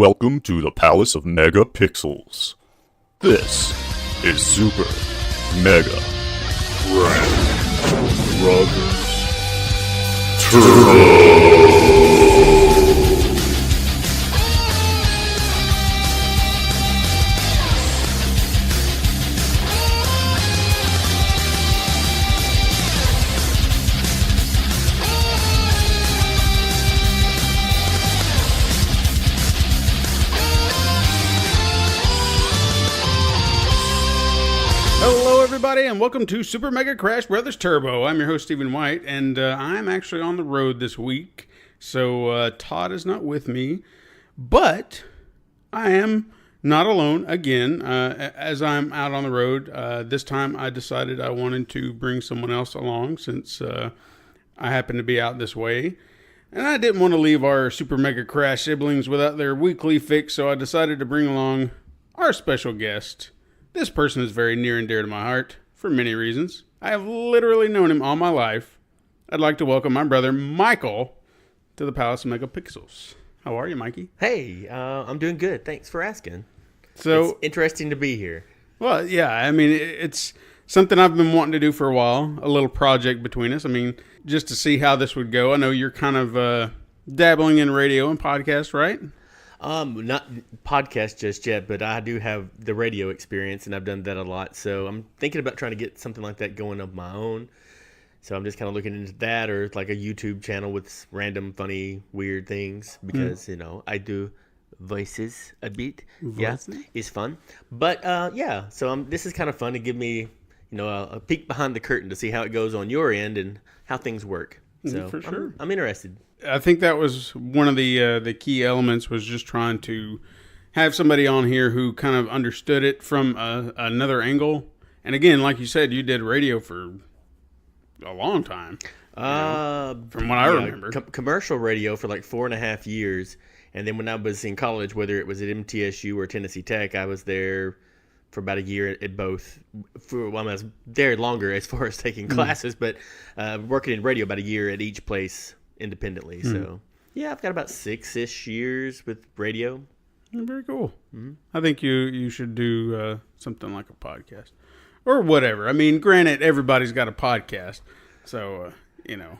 Welcome to the Palace of Megapixels. This is Super Mega Brothers Turbo. Everybody, and welcome to Super Mega Crash Brothers Turbo. I'm your host, Stephen White, and I'm actually on the road this week, so Todd is not with me, but I am not alone again. As I'm out on the road, this time I decided I wanted to bring someone else along since I happen to be out this way, and I didn't want to leave our Super Mega Crash siblings without their weekly fix, so I decided to bring along our special guest. This person is very near and dear to my heart for many reasons. I have literally known him all my life. I'd like to welcome my brother, Michael, to the Palace of Megapixels. How are you, Mikey? Hey, I'm doing good. Thanks for asking. So it's interesting to be here. Well, yeah, I mean, it's something I've been wanting to do for a while, a little project between us. I mean, just to see how this would go. I know you're kind of dabbling in radio and podcasts, right? Not podcast just yet, but I do have the radio experience, and I've done that a lot. So I'm thinking about trying to get something like that going of my own. So I'm just kind of looking into that, or like a YouTube channel with random, funny, weird things, because you know I do voices a bit. Voices? Yeah, it's fun. But yeah, so this is kind of fun to give me, a peek behind the curtain to see how it goes on your end and how things work. So for sure, I'm interested. I think that was one of the key elements, was just trying to have somebody on here who kind of understood it from another angle. And again, like you said, you did radio for a long time. From what I remember. Commercial radio for like 4.5 years. And then when I was in college, whether it was at MTSU or Tennessee Tech, I was there for about a year at both. I was there longer as far as taking classes, but working in radio about a year at each place independently. So yeah, I've got about 6-ish years with radio. Very cool. I think you should do something like a podcast or whatever. I mean, granted, everybody's got a podcast, so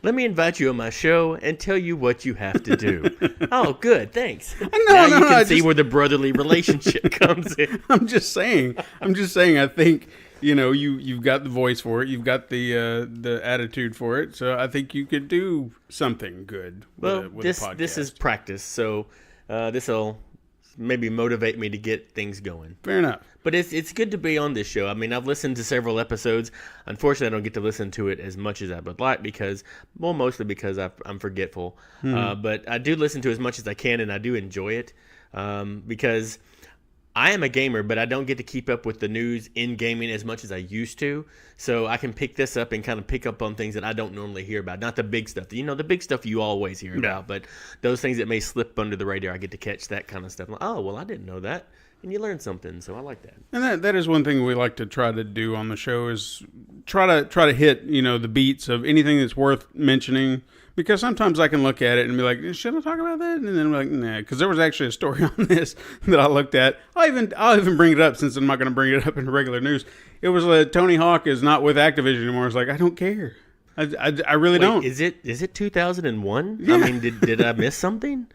let me invite you on my show and tell you what you have to do. Oh, good, thanks. You can see where the brotherly relationship comes in. I'm just saying. I think you've got the voice for it. You've got the attitude for it. So I think you could do something good. With a podcast. This is practice. So this will maybe motivate me to get things going. Fair enough. But it's good to be on this show. I mean, I've listened to several episodes. Unfortunately, I don't get to listen to it as much as I would like mostly because I'm forgetful. But I do listen to as much as I can, and I do enjoy it because I am a gamer, but I don't get to keep up with the news in gaming as much as I used to. So I can pick this up and kind of pick up on things that I don't normally hear about. Not the big stuff. The big stuff you always hear about, but those things that may slip under the radar, I get to catch that kind of stuff. I'm like, oh, well, I didn't know that. And you learn something, so I like that. And that is one thing we like to try to do on the show, is try to hit, the beats of anything that's worth mentioning. Because sometimes I can look at it and be like, should I talk about that? And then I'm like, nah, because there was actually a story on this that I looked at. I'll even bring it up, since I'm not going to bring it up in regular news. It was Tony Hawk is not with Activision anymore. It's like, I don't care. I really don't. Is it 2001? Yeah. I mean, did I miss something?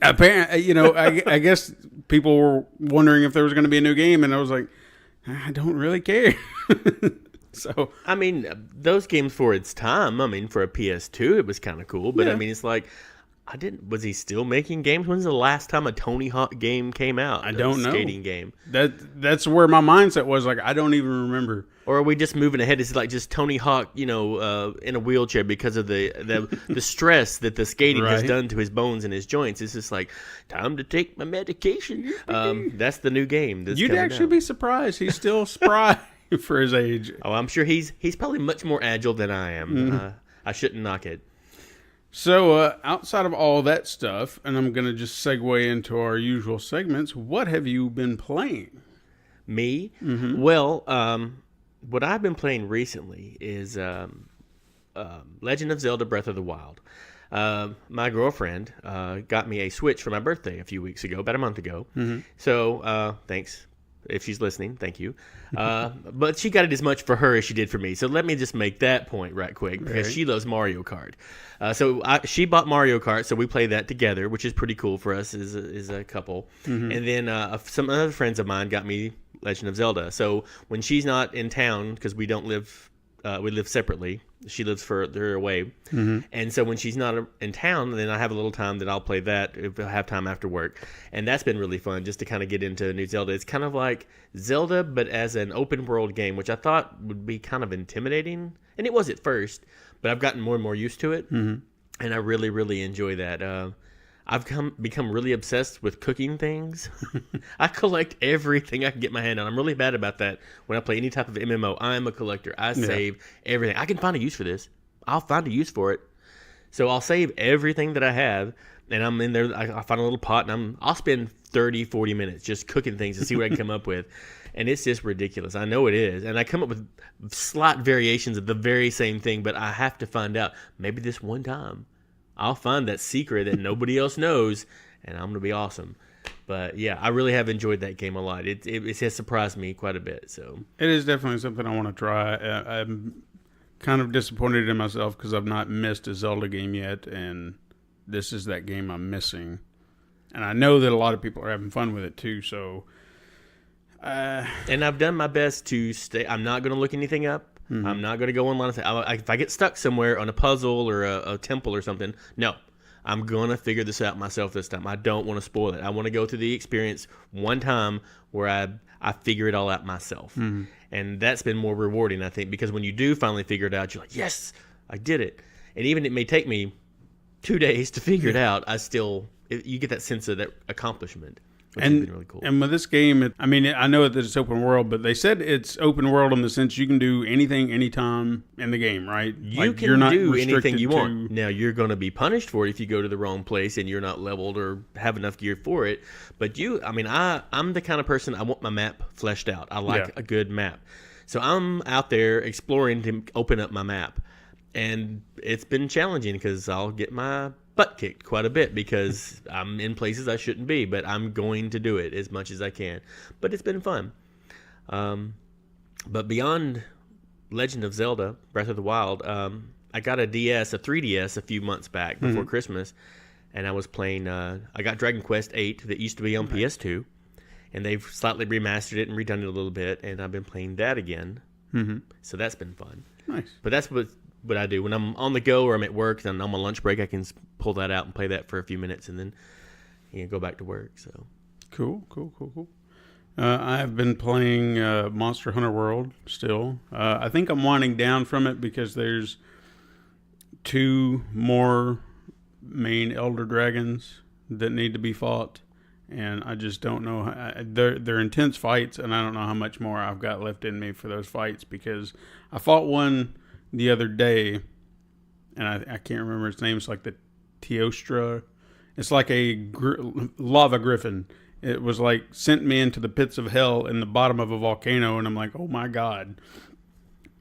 Apparently, I guess people were wondering if there was going to be a new game, and I was like, I don't really care. So I mean, those games for its time. I mean, for a PS2, it was kind of cool. But I mean, it's like, was he still making games? When's the last time a Tony Hawk game came out? I don't know. Skating game. That's where my mindset was. Like, I don't even remember. Or are we just moving ahead? Is it like just Tony Hawk, in a wheelchair because of the stress that the skating has done to his bones and his joints? It's just like, time to take my medication. That's the new game. You'd actually be surprised. He's still spry for his age. Oh, I'm sure he's probably much more agile than I am. I shouldn't knock it. So outside of all that stuff, and I'm going to just segue into our usual segments, what have you been playing? Me? Well, what I've been playing recently is Legend of Zelda Breath of the Wild. My girlfriend got me a Switch for my birthday a few weeks ago, about a month ago. So thanks. If she's listening, thank you. But she got it as much for her as she did for me. So let me just make that point right quick because she loves Mario Kart. She bought Mario Kart, so we play that together, which is pretty cool for us as a couple. And then some other friends of mine got me Legend of Zelda. So when she's not in town, because we live separately. She lives further away. And so when she's not in town, then I have a little time that I'll play that if I have time after work. And that's been really fun just to kind of get into New Zelda. It's kind of like Zelda, but as an open world game, which I thought would be kind of intimidating. And it was at first, but I've gotten more and more used to it. And I really, really enjoy that. I've become really obsessed with cooking things. I collect everything I can get my hand on. I'm really bad about that when I play any type of MMO. I'm a collector. I save everything. I can find a use for this. I'll find a use for it. So I'll save everything that I have, and I'm in there. I find a little pot, and I'll spend 30, 40 minutes just cooking things to see what I can come up with. And it's just ridiculous. I know it is. And I come up with slight variations of the very same thing, but I have to find out maybe this one time I'll find that secret that nobody else knows, and I'm going to be awesome. But, yeah, I really have enjoyed that game a lot. It has surprised me quite a bit. So it is definitely something I want to try. I'm kind of disappointed in myself because I've not missed a Zelda game yet, and this is that game I'm missing. And I know that a lot of people are having fun with it, too, so... and I've done my best to stay. I'm not going to look anything up. I'm not going to go online. If I get stuck somewhere on a puzzle or a temple or something, no. I'm going to figure this out myself this time. I don't want to spoil it. I want to go through the experience one time where I figure it all out myself. And that's been more rewarding, I think, because when you do finally figure it out, you're like, yes, I did it. And even it may take me 2 days to figure it out, you get that sense of that accomplishment. Which has been really cool. And with this game, I know that it's open world, but they said it's open world in the sense you can do anything, anytime in the game, right? You can do anything you want. Now, you're going to be punished for it if you go to the wrong place and you're not leveled or have enough gear for it. But I'm the kind of person, I want my map fleshed out. I like a good map. So I'm out there exploring to open up my map. And it's been challenging because I'll get my butt kicked quite a bit because I'm in places I shouldn't be, but I'm going to do it as much as I can. But it's been fun. But beyond Legend of Zelda, Breath of the Wild, I got a 3DS a few months back before Christmas, and I was playing, I got Dragon Quest VIII that used to be on PS2, and they've slightly remastered it and redone it a little bit, and I've been playing that again. So that's been fun. Nice. But that's what I do when I'm on the go or I'm at work and on my lunch break. I can pull that out and play that for a few minutes and then go back to work. So cool. I have been playing Monster Hunter World still. I think I'm winding down from it because there's 2 more main elder dragons that need to be fought, and I just don't know. They're intense fights, and I don't know how much more I've got left in me for those fights because I fought one the other day, and I can't remember its name. It's like the Teostra. It's like a lava griffin. It was like sent me into the pits of hell in the bottom of a volcano, and I'm like, oh my God.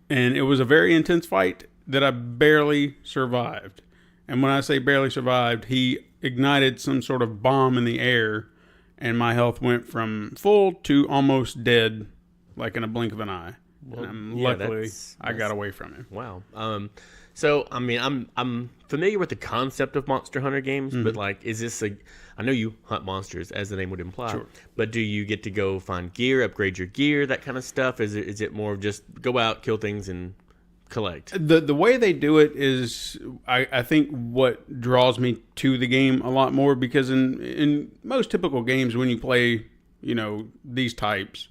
And it was a very intense fight that I barely survived. And when I say barely survived, he ignited some sort of bomb in the air, and my health went from full to almost dead, like in a blink of an eye. Well, luckily, I got away from him. Wow. So I'm familiar with the concept of Monster Hunter games, but like, is this I know you hunt monsters, as the name would imply. Sure. But do you get to go find gear, upgrade your gear, that kind of stuff? Is it more of just go out, kill things, and collect? The way they do it is, I think, what draws me to the game a lot more, because in most typical games, when you play, these types,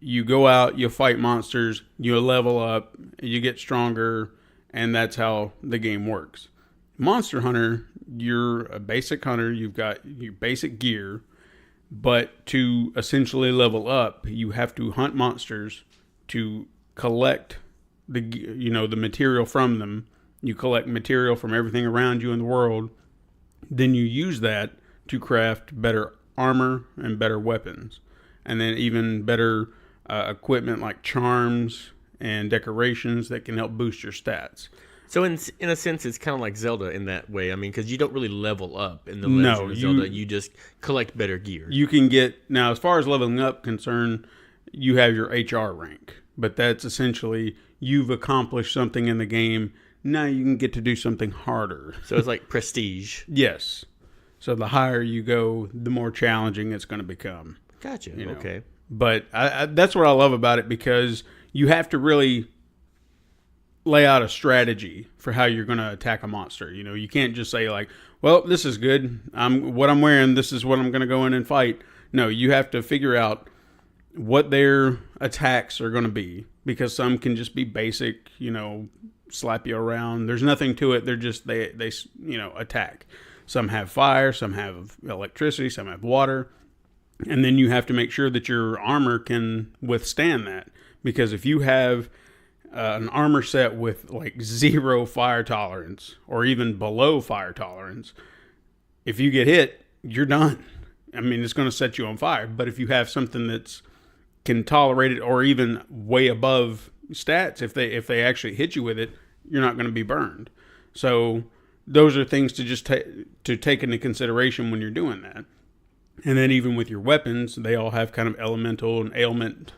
you go out, you fight monsters, you level up, you get stronger, and that's how the game works. Monster Hunter, you're a basic hunter, you've got your basic gear, but to essentially level up, you have to hunt monsters to collect the material from them. You collect material from everything around you in the world. Then you use that to craft better armor and better weapons, and then even better equipment like charms and decorations that can help boost your stats. So in a sense, it's kind of like Zelda in that way. I mean, because you don't really level up in the Legend of Zelda. You just collect better gear. You can get now as far as leveling up concerned, you have your HR rank, but that's essentially you've accomplished something in the game. Now you can get to do something harder. So it's like prestige. Yes. So the higher you go, the more challenging it's going to become. Gotcha. You know? Okay. But that's what I love about it, because you have to really lay out a strategy for how you're going to attack a monster. You know, you can't just say like, well, this is good. What I'm wearing, this is what I'm going to go in and fight. No, you have to figure out what their attacks are going to be, because some can just be basic, you know, slap you around. There's nothing to it. They're just, they you know, attack. Some have fire, some have electricity, some have water. And then you have to make sure that your armor can withstand that. Because if you have an armor set with like 0 fire tolerance or even below fire tolerance, if you get hit, you're done. I mean, it's going to set you on fire. But if you have something that's can tolerate it, or even way above stats, if they actually hit you with it, you're not going to be burned. So those are things to just take into consideration when you're doing that. And then even with your weapons, they all have kind of elemental and ailment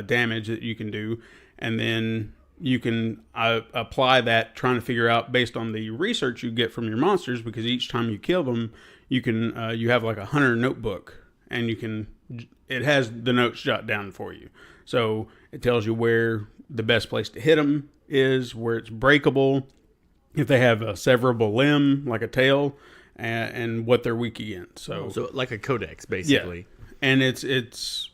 damage that you can do. And then you can apply that, trying to figure out based on the research you get from your monsters, because each time you kill them, you can you have like a hunter notebook, and it has the notes jot down for you. So it tells you where the best place to hit them is, where it's breakable, if they have a severable limb like a tail, and what they're weak against. So like a codex, basically. Yeah. And it's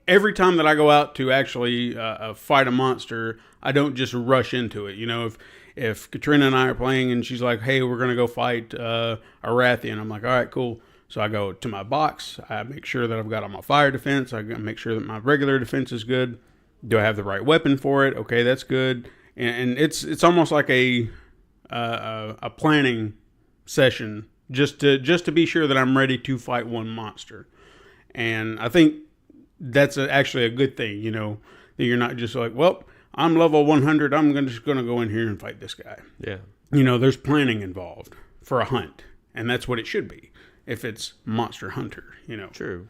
every time that I go out to actually fight a monster, I don't just rush into it. You know, if Katrina and I are playing and she's like, hey, we're going to go fight a Rathian, I'm like, all right, cool. So I go to my box. I make sure that I've got all my fire defense. I make sure that my regular defense is good. Do I have the right weapon for it? Okay, that's good. And it's almost like a planning session just to be sure that I'm ready to fight one monster. And I think that's actually a good thing, you know, that you're not just like, well, I'm level 100. I'm just going to go in here and fight this guy. Yeah. You know, there's planning involved for a hunt, and that's what it should be if it's Monster Hunter, you know. True.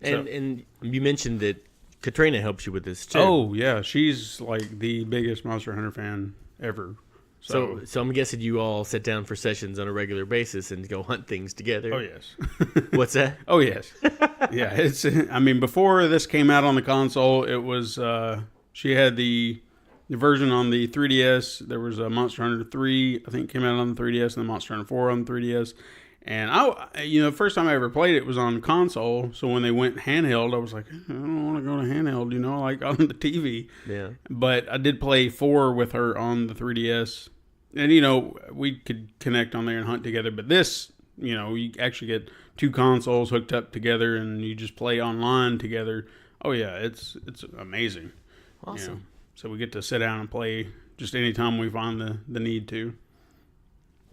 And you mentioned that Katrina helps you with this too. Oh, yeah. She's like the biggest Monster Hunter fan ever. So I'm guessing you all sit down for sessions on a regular basis and go hunt things together. Oh, yes. What's that? Oh, yes. Yeah. I mean, before this came out on the console, it was, she had the version on the 3DS. There was a Monster Hunter 3, I think, came out on the 3DS, and then Monster Hunter 4 on the 3DS. And the first time I ever played it was on console. So when they went handheld, I was like, I don't want to go to handheld, you know, like on the TV. Yeah. But I did play 4 with her on the 3DS. And, you know, we could connect on there and hunt together. But this, you know, you actually get 2 consoles hooked up together and you just play online together. Oh, yeah, it's amazing. Awesome. You know? So we get to sit down and play just anytime we find the need to.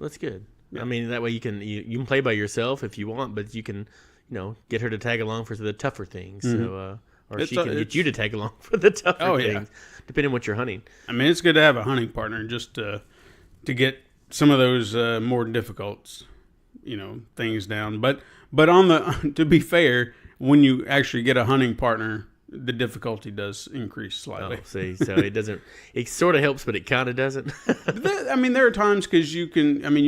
That's good. Yeah. I mean, that way you can play by yourself if you want, but you can, you know, get her to tag along for the tougher things. Mm-hmm. So, or she can get you to tag along for the tougher things, depending on what you're hunting. I mean, it's good to have a hunting partner just to get some of those more difficult, you know, things down. But on the to be fair, when you actually get a hunting partner, the difficulty does increase slightly. Oh, see, so it doesn't. It sort of helps, but it kind of doesn't. I mean, there are times because you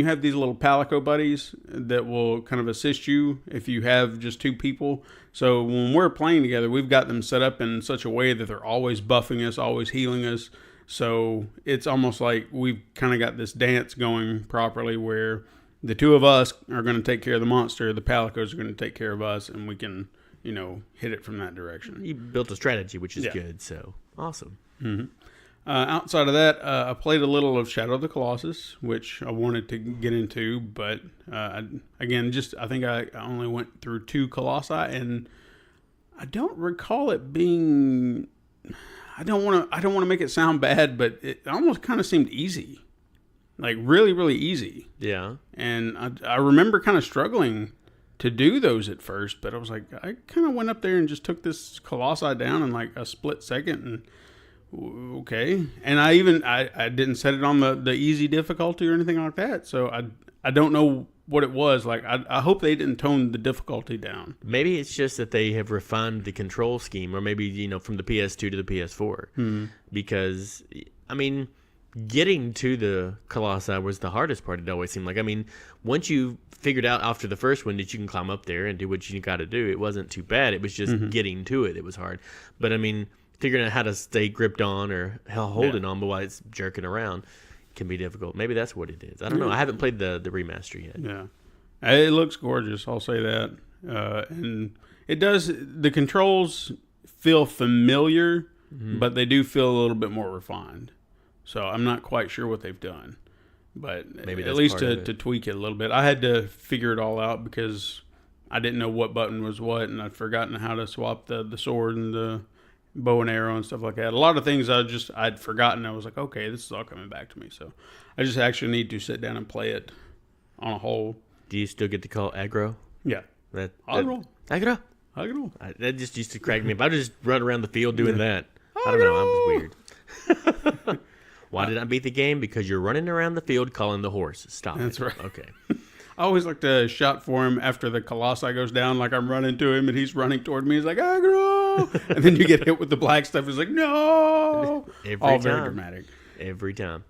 have these little Palico buddies that will kind of assist you if you have just 2 people. So when we're playing together, we've got them set up in such a way that they're always buffing us, always healing us. So it's almost like we've kind of got this dance going properly where the 2 of us are going to take care of the monster, the Palicos are going to take care of us, and we can, you know, hit it from that direction. You built a strategy, which is good, so awesome. Mm-hmm. Outside of that, I played a little of Shadow of the Colossus, which I wanted to get into, but again, I think I only went through 2 Colossi, and I don't recall it being. I don't want to make it sound bad, but it almost kind of seemed easy, like really, really easy. Yeah. And I remember kind of struggling to do those at first, but I was like, I kind of went up there and just took this Colossi down in like a split second and Okay. And I didn't set it on the easy difficulty or anything like that. So I don't know what it was. Like, I hope they didn't tone the difficulty down. Maybe it's just that they have refined the control scheme, or maybe, from the PS2 to the PS4. Because, I mean, getting to the Colossi was the hardest part, it always seemed like. I mean, once you figured out after the first one that you can climb up there and do what you got to do, it wasn't too bad. It was just getting to it. It was hard. But, I mean, figuring out how to stay gripped on or holding on while it's jerking around can be difficult. Maybe that's what it is. I don't know. I haven't played the remaster yet. Yeah. It looks gorgeous, I'll say that. And it does, the controls feel familiar, but they do feel a little bit more refined. So I'm not quite sure what they've done. But maybe at least to tweak it a little bit. I had to figure it all out because I didn't know what button was what, and I'd forgotten how to swap the sword and the bow and arrow and stuff like that. A lot of things I'd forgotten. I was like, okay, this is all coming back to me. So I just actually need to sit down and play it on a whole. Do you still get to call aggro? Yeah. Aggro. Aggro. That just used to crack me up. I just run around the field doing that. I don't know. I was weird. Why did I beat the game? Because you're running around the field calling the horse. Stop That's it. right. Okay. I always like to shout for him after the Colossi goes down, like I'm running to him and he's running toward me. He's like, aggro! And then you get hit with the black stuff. He's like, no! All very dramatic. Every time.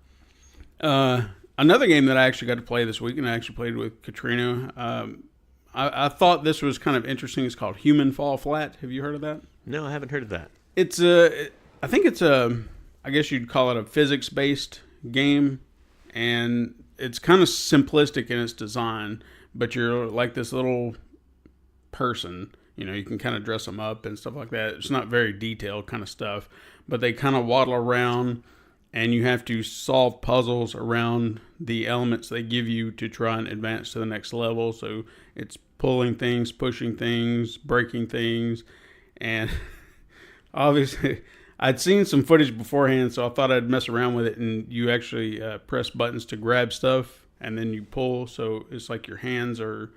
Another game that I actually got to play this week, and I actually played with Katrina. I thought this was kind of interesting. It's called Human Fall Flat. Have you heard of that? No, I haven't heard of that. It's I think it's I guess you'd call it a physics-based game, and it's kind of simplistic in its design, but you're like this little person. You can kind of dress them up and stuff like that. It's not very detailed kind of stuff, but they kind of waddle around, and you have to solve puzzles around the elements they give you to try and advance to the next level. So it's pulling things, pushing things, breaking things, and obviously I'd seen some footage beforehand, so I thought I'd mess around with it, and you actually press buttons to grab stuff, and then you pull, so it's like your hands are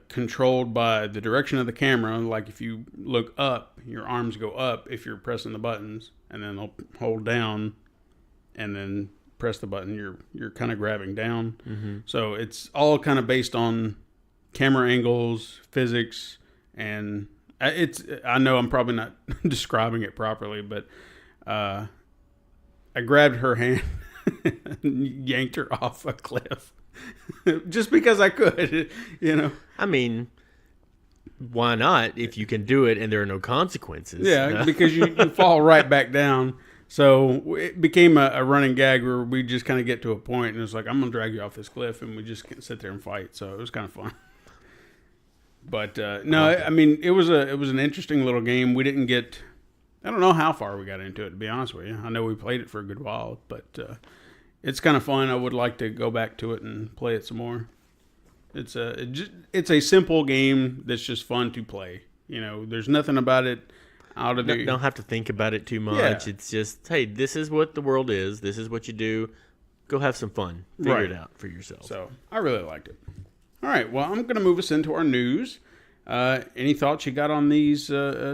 controlled by the direction of the camera. Like if you look up, your arms go up if you're pressing the buttons, and then they'll hold down, and then press the button. You're kind of grabbing down. Mm-hmm. So it's all kind of based on camera angles, physics, and I know I'm probably not describing it properly, but I grabbed her hand and yanked her off a cliff just because I could, I mean, why not if you can do it and there are no consequences? Yeah, because you fall right back down. So it became a running gag where we just kind of get to a point and it's like, I'm going to drag you off this cliff, and we just sit there and fight. So it was kind of fun. But no, I mean, it was an interesting little game. We didn't get, I don't know how far we got into it, to be honest with you. I know we played it for a good while, but it's kind of fun. I would like to go back to it and play it some more. It's a simple game that's just fun to play. There's nothing about it out of the... Don't have to think about it too much. Yeah. It's just, hey, this is what the world is. This is what you do. Go have some fun. Figure it out for yourself. So I really liked it. All right, well, I'm going to move us into our news. Any thoughts you got on these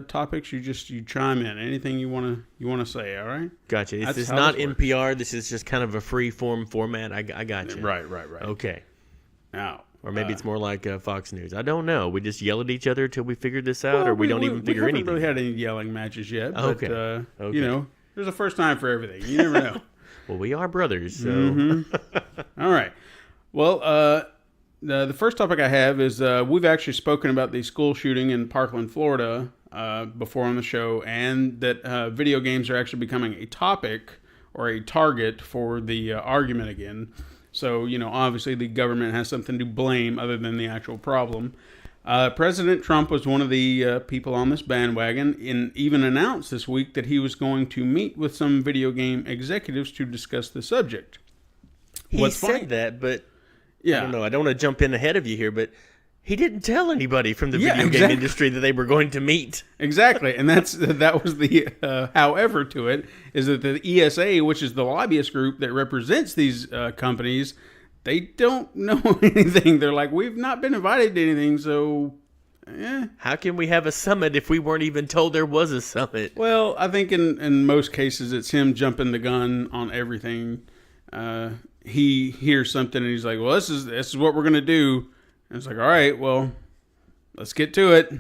topics? You chime in. Anything you want to say? All right. Gotcha. This is not NPR. This is just kind of a free form format. I got you. Right. Okay. Now, or maybe it's more like Fox News. I don't know. We just yell at each other till we figure this out, or we don't even figure anything. We haven't really had any yelling matches yet. But, okay. There's a first time for everything. You never know. Well, we are brothers, so. Mm-hmm. All right. Well, the first topic I have is we've actually spoken about the school shooting in Parkland, Florida before on the show, and that video games are actually becoming a topic or a target for the argument again. So, obviously the government has something to blame other than the actual problem. President Trump was one of the people on this bandwagon, and even announced this week that he was going to meet with some video game executives to discuss the subject. He said that, but... Yeah. I don't know. I don't want to jump in ahead of you here, but he didn't tell anybody from the video game industry that they were going to meet. Exactly. And that was the however to it, is that the ESA, which is the lobbyist group that represents these companies, they don't know anything. They're like, we've not been invited to anything, so How can we have a summit if we weren't even told there was a summit? Well, I think in most cases it's him jumping the gun on everything. He hears something and he's like, "Well, this is what we're gonna do." And it's like, "All right, well, let's get to it."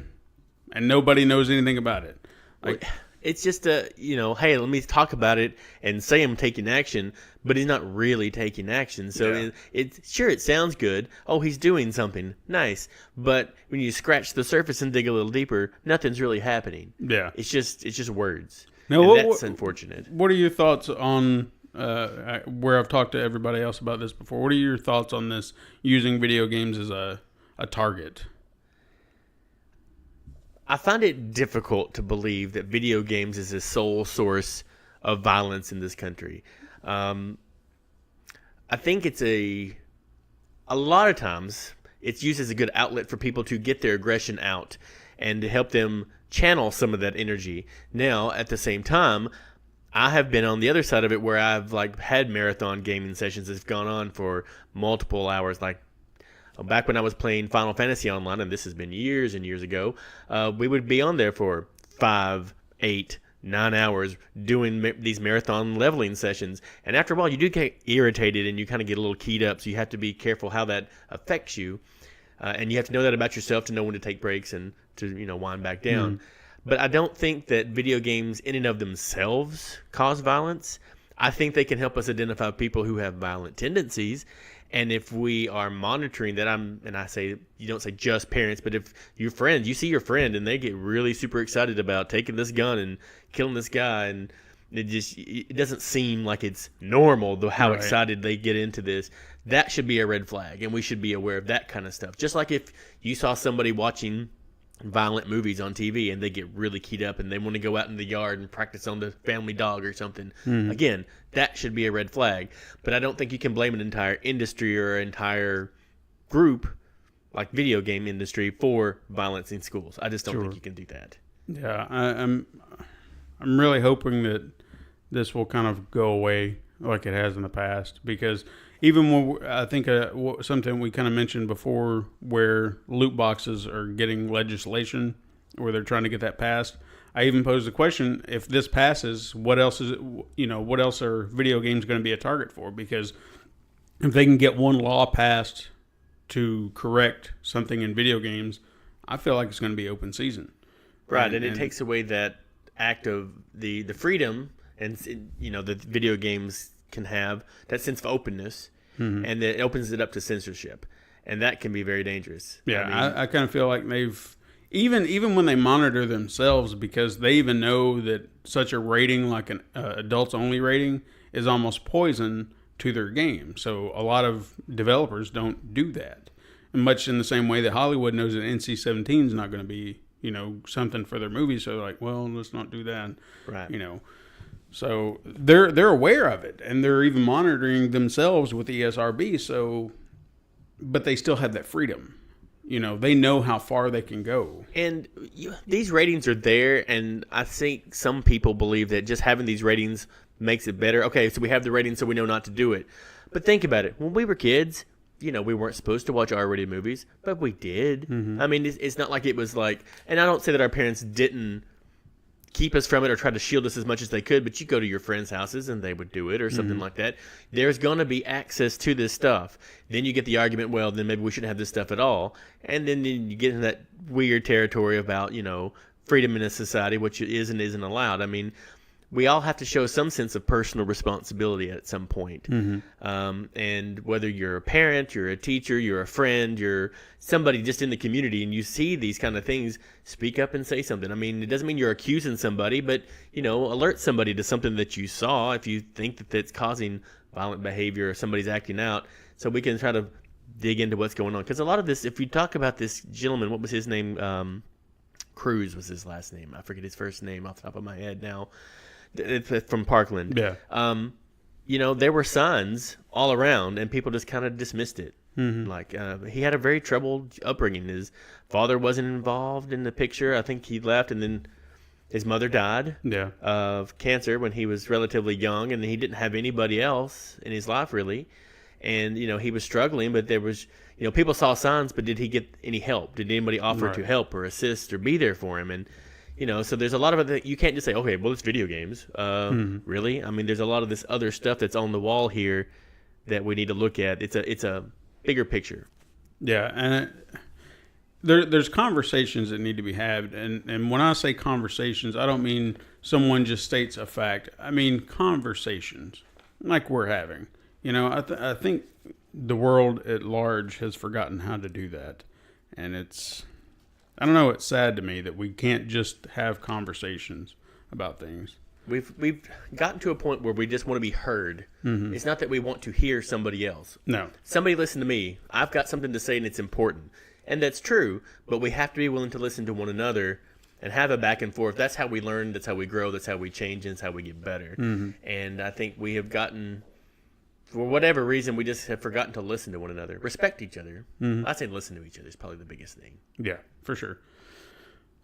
And nobody knows anything about it. Like, it's just hey, let me talk about it and say I'm taking action, but he's not really taking action. So it sounds good. Oh, he's doing something nice, but when you scratch the surface and dig a little deeper, nothing's really happening. Yeah, it's just words. Now, that's unfortunate. What are your thoughts on where I've talked to everybody else about this before? What are your thoughts on this using video games as a target? I find it difficult to believe that video games is the sole source of violence in this country. I think it's a lot of times it's used as a good outlet for people to get their aggression out and to help them channel some of that energy. Now, at the same time, I have been on the other side of it where I've had marathon gaming sessions that's gone on for multiple hours, back when I was playing Final Fantasy Online, and this has been years and years ago, we would be on there for 5, 8, 9 hours doing these marathon leveling sessions. And after a while, you do get irritated and you kind of get a little keyed up, so you have to be careful how that affects you. And you have to know that about yourself to know when to take breaks and to wind back down. But I don't think that video games in and of themselves cause violence. I think they can help us identify people who have violent tendencies. And if we are monitoring that, I say, you don't say just parents, but if your friends, you see your friend and they get really super excited about taking this gun and killing this guy, and it doesn't seem like it's normal how excited they get into this, that should be a red flag, and we should be aware of that kind of stuff. Just like if you saw somebody watching violent movies on TV and they get really keyed up and they want to go out in the yard and practice on the family dog or something. Again, that should be a red flag. But I don't think you can blame an entire industry or an entire group like video game industry for violence in schools. I just don't think you can do that. Yeah, I'm really hoping that this will kind of go away like it has in the past, because even when I think something we kind of mentioned before, where loot boxes are getting legislation, where they're trying to get that passed. I even posed the question: if this passes, what else is what else are video games going to be a target for? Because if they can get one law passed to correct something in video games, I feel like it's going to be open season. Right, and it takes away that act of the freedom and that video games can have, that sense of openness, and it opens it up to censorship, and that can be very dangerous. Yeah, I kind of feel like they've even when they monitor themselves, because they even know that such a rating like an adults only rating is almost poison to their game. So a lot of developers don't do that, and much in the same way that Hollywood knows that NC-17 is not going to be something for their movies, so they're like, well, let's not do that. Right. So they're aware of it, and they're even monitoring themselves with ESRB. So, but they still have that freedom. They know how far they can go. And these ratings are there, and I think some people believe that just having these ratings makes it better. Okay, so we have the ratings, so we know not to do it. But think about it. When we were kids, we weren't supposed to watch R-rated movies, but we did. I mean, it's not like it was like, and I don't say that our parents didn't keep us from it or try to shield us as much as they could, but you go to your friends' houses and they would do it or something like that. There's going to be access to this stuff. Then you get the argument, well, then maybe we shouldn't have this stuff at all. And then you get into that weird territory about, freedom in a society, which is and isn't allowed. I mean, we all have to show some sense of personal responsibility at some point. And whether you're a parent, you're a teacher, you're a friend, you're somebody just in the community, and you see these kind of things, speak up and say something. I mean, it doesn't mean you're accusing somebody, but, alert somebody to something that you saw if you think that that's causing violent behavior or somebody's acting out, so we can try to dig into what's going on. Because a lot of this, if you talk about this gentleman, what was his name? Cruz was his last name. I forget his first name off the top of my head now. From Parkland. Yeah. There were signs all around, and people just kind of dismissed it. He had a very troubled upbringing. His father wasn't involved in the picture. I think he left, and then his mother died of cancer when he was relatively young, and he didn't have anybody else in his life, really. And, he was struggling, but there was, people saw signs, but did he get any help? Did anybody offer to help or assist or be there for him? And so there's a lot of it that you can't just say, okay, well, it's video games. Really? I mean, there's a lot of this other stuff that's on the wall here that we need to look at. It's a bigger picture. Yeah, and there's conversations that need to be had. And when I say conversations, I don't mean someone just states a fact. I mean conversations like we're having. I think the world at large has forgotten how to do that. And I don't know, it's sad to me that we can't just have conversations about things. We've gotten to a point where we just want to be heard. It's not that we want to hear somebody else. No. Somebody listen to me. I've got something to say and it's important. And that's true, but we have to be willing to listen to one another and have a back and forth. That's how we learn, that's how we grow, that's how we change, and that's how we get better. And I think we have gotten, for whatever reason, we just have forgotten to listen to one another. Respect each other. I'd say listen to each other is probably the biggest thing. Yeah, for sure.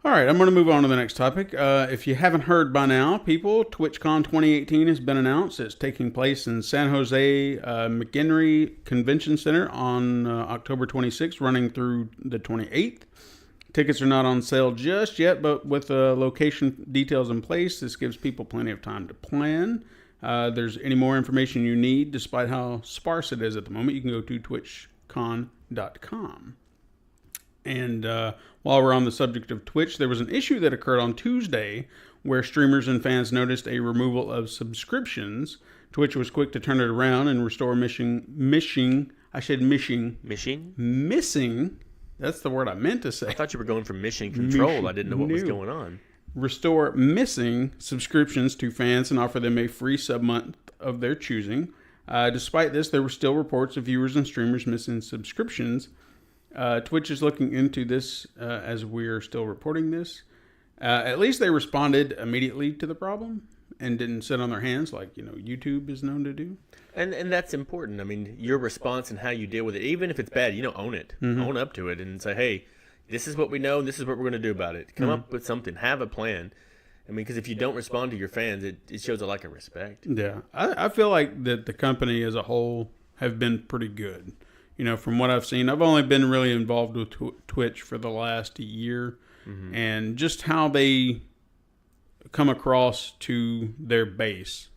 All right, I'm going to move on to the next topic. If you haven't heard by now, people, TwitchCon 2018 has been announced. It's taking place in San Jose McHenry Convention Center on October 26th, running through the 28th. Tickets are not on sale just yet, but with location details in place, this gives people plenty of time to plan. There's any more information you need, despite how sparse it is at the moment, you can go to twitchcon.com. And while we're on the subject of Twitch, there was an issue that occurred on Tuesday where streamers and fans noticed a removal of subscriptions. Twitch was quick to turn it around and restore missing. That's the word I meant to say. I thought you were going for mission control. I didn't know what was going on. Restore missing subscriptions to fans and offer them a free sub-month of their choosing. Despite this, there were still reports of viewers and streamers missing subscriptions. Twitch is looking into this as we're still reporting this. At least they responded immediately to the problem and didn't sit on their hands like YouTube is known to do. And that's important. I mean, your response and how you deal with it, even if it's bad, own it. Own up to it and say, hey, this is what we know. This is what we're going to do about it. Come up with something. Have a plan. I mean, because if you don't respond to your fans, it shows a lack of respect. Yeah. I feel like that the company as a whole have been pretty good. From what I've seen, I've only been really involved with Twitch for the last year, and just how they come across to their base.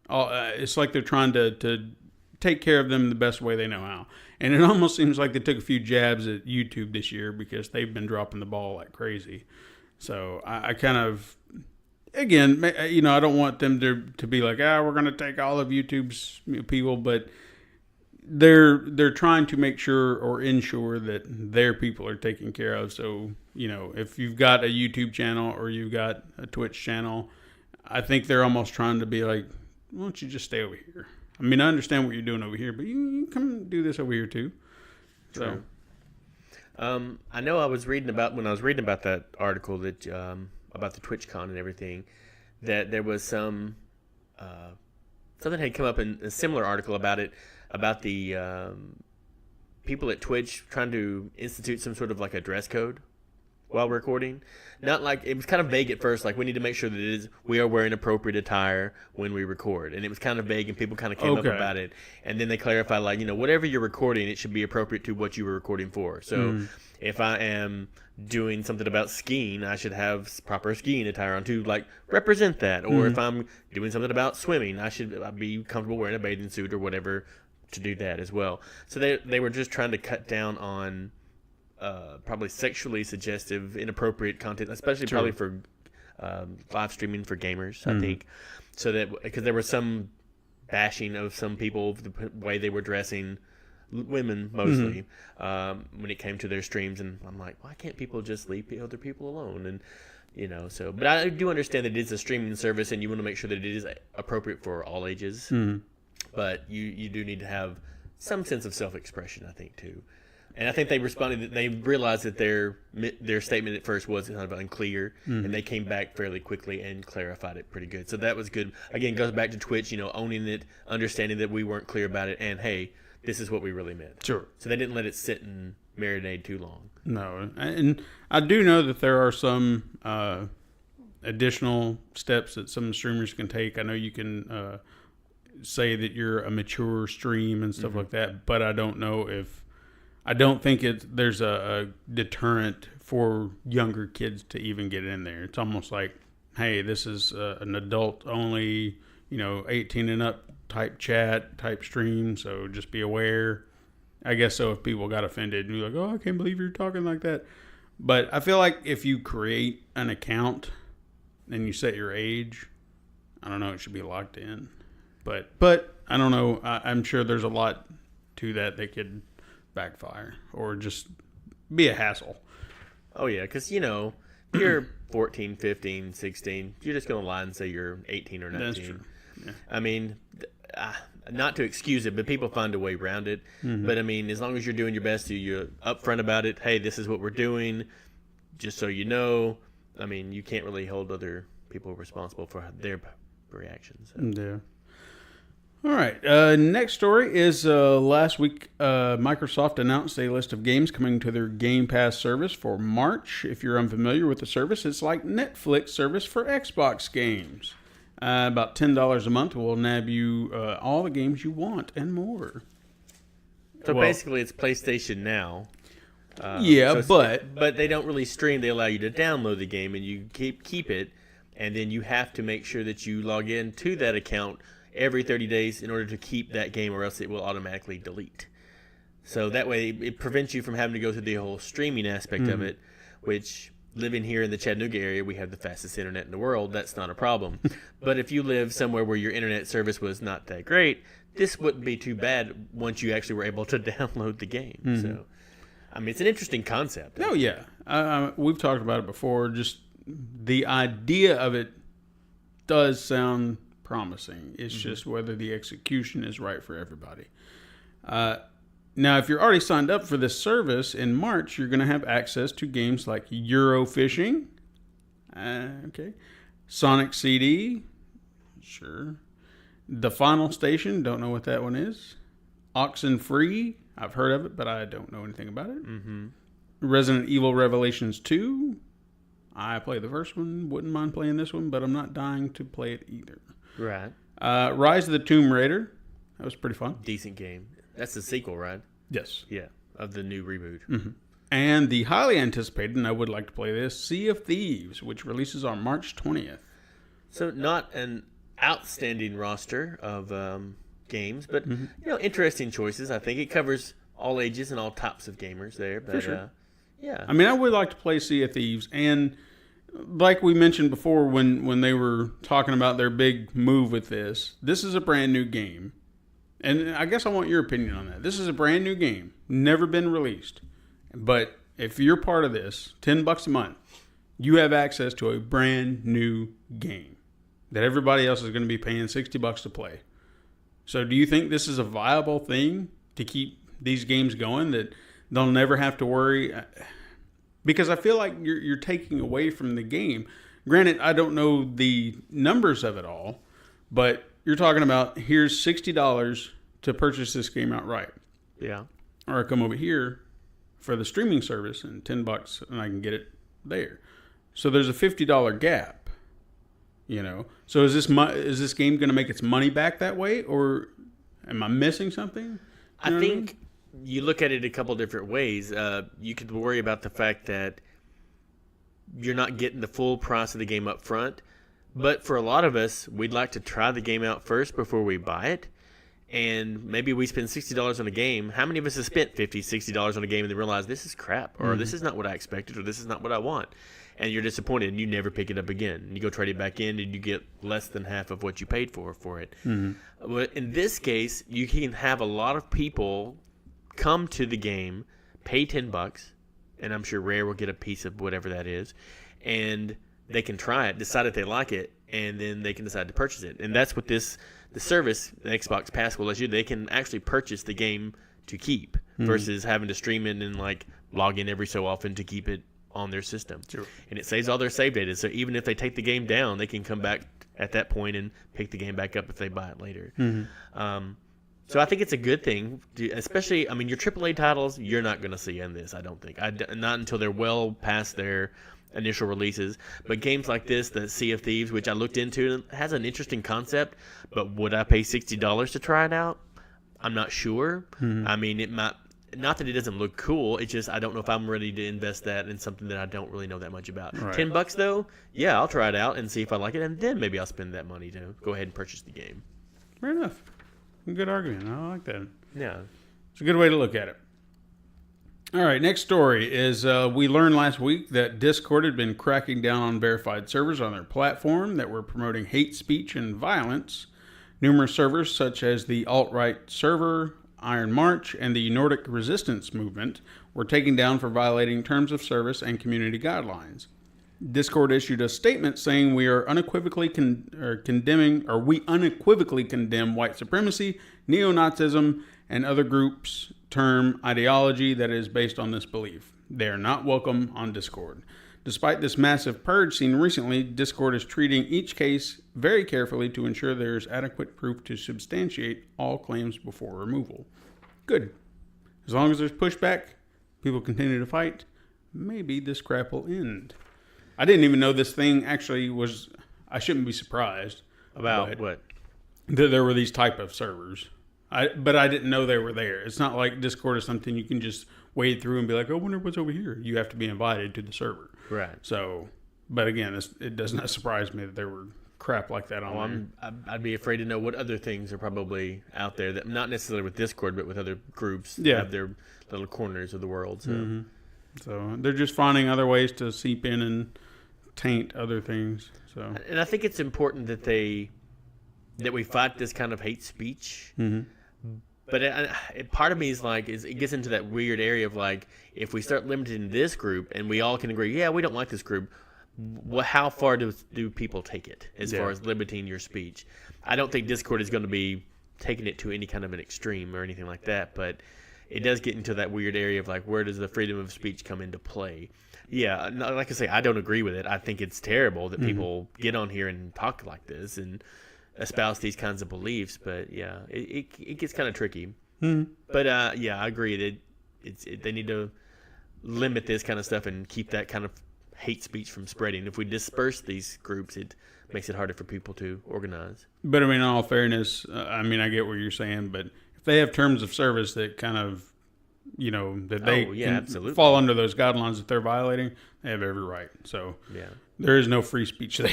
It's like they're trying to take care of them the best way they know how. And it almost seems like they took a few jabs at YouTube this year because they've been dropping the ball like crazy. So I kind of, again, I don't want them to be like, we're going to take all of YouTube's people, but they're trying to make sure or ensure that their people are taken care of. So, if you've got a YouTube channel or you've got a Twitch channel, I think they're almost trying to be like, why don't you just stay over here? I mean, I understand what you're doing over here, but you come do this over here too. So, I know when I was reading about that article that about the TwitchCon and everything, that there was something had come up in a similar article about it. About the people at Twitch trying to institute some sort of like a dress code while recording. Not like, it was kind of vague at first, like we need to make sure that we are wearing appropriate attire when we record. And it was kind of vague and people kind of came up about it. And then they clarified like, whatever you're recording, it should be appropriate to what you were recording for. So if I am doing something about skiing, I should have proper skiing attire on to like represent that. Or if I'm doing something about swimming, I'd be comfortable wearing a bathing suit or whatever to do that as well. So they were just trying to cut down on probably sexually suggestive, inappropriate content, especially probably for live streaming for gamers, I think. So that, because there was some bashing of some people, the way they were dressing, women mostly, when it came to their streams. And I'm like, why can't people just leave other people alone? And but I do understand that it is a streaming service and you want to make sure that it is appropriate for all ages. But you do need to have some sense of self-expression, I think, too. And I think they responded that they realized that their statement at first was kind of unclear, and they came back fairly quickly and clarified it pretty good. So that was good. Again, goes back to Twitch, owning it, understanding that we weren't clear about it, and hey, this is what we really meant. Sure. So they didn't let it sit and marinate too long. No, and I do know that there are some additional steps that some streamers can take. I know you can say that you're a mature stream and stuff like that, but I don't know if I don't think there's a deterrent for younger kids to even get in there. It's almost like, hey, this is an adult only, 18 and up type chat, type stream, so just be aware. I guess so if people got offended and you're like, oh, I can't believe you're talking like that. But I feel like if you create an account and you set your age, I don't know, it should be locked in. But I don't know. I'm sure there's a lot to that could backfire or just be a hassle. Oh, yeah, because, you're 14, 15, 16. You're just going to lie and say you're 18 or 19. That's true. Yeah. I mean, not to excuse it, but people find a way around it. Mm-hmm. But, I mean, as long as you're doing your best, you're upfront about it. Hey, this is what we're doing, just so you know. I mean, you can't really hold other people responsible for their reactions. So. Yeah. All right. Next story is last week Microsoft announced a list of games coming to their Game Pass service for March. If you're unfamiliar with the service, it's like Netflix service for Xbox games. About $10 a month will nab you all the games you want and more. So basically, it's PlayStation Now. But they don't really stream. They allow you to download the game and you keep it, and then you have to make sure that you log in to that account every 30 days in order to keep that game, or else it will automatically delete. So that way it prevents you from having to go through the whole streaming aspect of it, which, living here in the Chattanooga area, we have the fastest internet in the world. That's not a problem. But if you live somewhere where your internet service was not that great, this wouldn't be too bad once you actually were able to download the game. Mm-hmm. So, I mean, it's an interesting concept. Oh, yeah. We've talked about it before. Just the idea of it does sound promising. It's just whether the execution is right for everybody. Now, if you're already signed up for this service in March, you're going to have access to games like Eurofishing, Sonic CD, sure, The Final Station, don't know what that one is, Oxenfree, I've heard of it, but I don't know anything about it. Mm-hmm. Resident Evil Revelations 2, I played the first one, wouldn't mind playing this one, but I'm not dying to play it either. Right. Rise of the Tomb Raider. That was pretty fun. Decent game. That's the sequel, right? Yes. Yeah, of the new reboot. Mm-hmm. And the highly anticipated, and I would like to play this, Sea of Thieves, which releases on March 20th. So not an outstanding roster of games, but interesting choices. I think it covers all ages and all types of gamers there. But, for sure. Yeah. I mean, I would like to play Sea of Thieves, and like we mentioned before when they were talking about their big move with this is a brand new game. And I guess I want your opinion on that. This is a brand new game, never been released. But if you're part of this, $10 a month, you have access to a brand new game that everybody else is going to be paying $60 to play. So do you think this is a viable thing to keep these games going, that they'll never have to worry? Because I feel like you're taking away from the game. Granted, I don't know the numbers of it all, but you're talking about, here's $60 to purchase this game outright. Yeah. Or I come over here for the streaming service and $10 and I can get it there. So there's a $50 gap, So is this game going to make its money back that way, or am I missing something? I think you look at it a couple different ways. You could worry about the fact that you're not getting the full price of the game up front. But for a lot of us, we'd like to try the game out first before we buy it. And maybe we spend $60 on a game. How many of us have spent $50, $60 on a game and then realize this is crap, or this is not what I expected, or this is not what I want? And you're disappointed and you never pick it up again. And you go trade it back in and you get less than half of what you paid for it. Mm-hmm. But in this case, you can have a lot of people come to the game, pay $10, and I'm sure Rare will get a piece of whatever that is, and they can try it, decide if they like it, and then they can decide to purchase it. And that's what the service, the Xbox Pass, will let you. They can actually purchase the game to keep versus having to stream it and log in every so often to keep it on their system. Sure. And it saves all their save data. So even if they take the game down, they can come back at that point and pick the game back up if they buy it later. Mm-hmm. So I think it's a good thing, especially, your AAA titles, you're not going to see in this, I don't think. Not until they're well past their initial releases. But games like this, the Sea of Thieves, which I looked into, has an interesting concept, but would I pay $60 to try it out? I'm not sure. Mm-hmm. not that it doesn't look cool. It's just I don't know if I'm ready to invest that in something that I don't really know that much about. Right. $10 though, yeah, I'll try it out and see if I like it, and then maybe I'll spend that money to go ahead and purchase the game. Fair enough. Good argument. I like that. Yeah. It's a good way to look at it. All right, next story is we learned last week that Discord had been cracking down on verified servers on their platform that were promoting hate speech and violence. Numerous servers, such as the alt-right server, Iron March, and the Nordic Resistance Movement, were taken down for violating terms of service and community guidelines. Discord issued a statement saying we unequivocally condemn white supremacy, neo-Nazism, and other groups' term ideology that is based on this belief. They are not welcome on Discord. Despite this massive purge seen recently, Discord is treating each case very carefully to ensure there is adequate proof to substantiate all claims before removal. Good. As long as there's pushback, people continue to fight, maybe this crap will end. I didn't even know this thing actually was... I shouldn't be surprised. About what? That there were these type of servers. But I didn't know they were there. It's not like Discord is something you can just wade through and be like, oh, I wonder what's over here. You have to be invited to the server. Right. So, but again, it does not surprise me that there were crap like that on there. I'd be afraid to know what other things are probably out there that not necessarily with Discord, but with other groups that have their little corners of the world. So. So they're just finding other ways to seep in and taint other things. So, and I think it's important that we fight this kind of hate speech. Mm-hmm. But part of me is like, it gets into that weird area of like, if we start limiting this group and we all can agree, yeah, we don't like this group, how far do people take it as far as limiting your speech? I don't think Discord is going to be taking it to any kind of an extreme or anything like that, but it does get into that weird area of like, where does the freedom of speech come into play? Yeah, like I say, I don't agree with it. I think it's terrible that people get on here and talk like this and espouse these kinds of beliefs, but yeah, it gets kind of tricky. But yeah, I agree that they need to limit this kind of stuff and keep that kind of hate speech from spreading. If we disperse these groups, it makes it harder for people to organize. But I mean, in all fairness, I mean, I get what you're saying, but if they have terms of service that kind of, that they can fall under those guidelines that they're violating, they have every right. So there is no free speech there.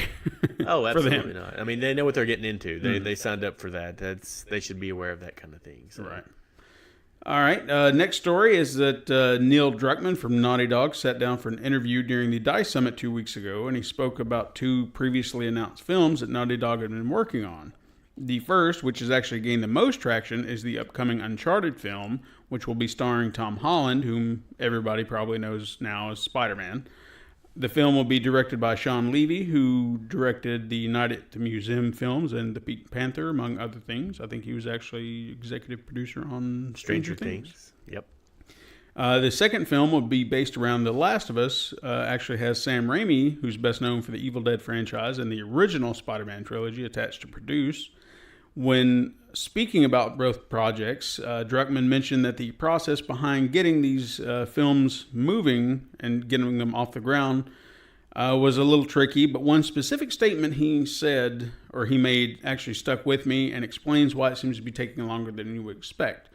Oh, absolutely not. I mean, they know what they're getting into. They signed up for that. They should be aware of that kind of thing. So. Right. All right. Next story is that Neil Druckmann from Naughty Dog sat down for an interview during the DICE Summit 2 weeks ago, and he spoke about 2 previously announced films that Naughty Dog had been working on. The first, which has actually gained the most traction, is the upcoming Uncharted film, which will be starring Tom Holland, whom everybody probably knows now as Spider-Man. The film will be directed by Sean Levy, who directed the Night at the Museum films and The Pink Panther, among other things. I think he was actually executive producer on Stranger Things. Yep. The second film will be based around The Last of Us. Actually has Sam Raimi, who's best known for the Evil Dead franchise and the original Spider-Man trilogy, attached to produce. When speaking about both projects, Druckmann mentioned that the process behind getting these films moving and getting them off the ground was a little tricky, but one specific statement he said, or he made, actually stuck with me and explains why it seems to be taking longer than you would expect.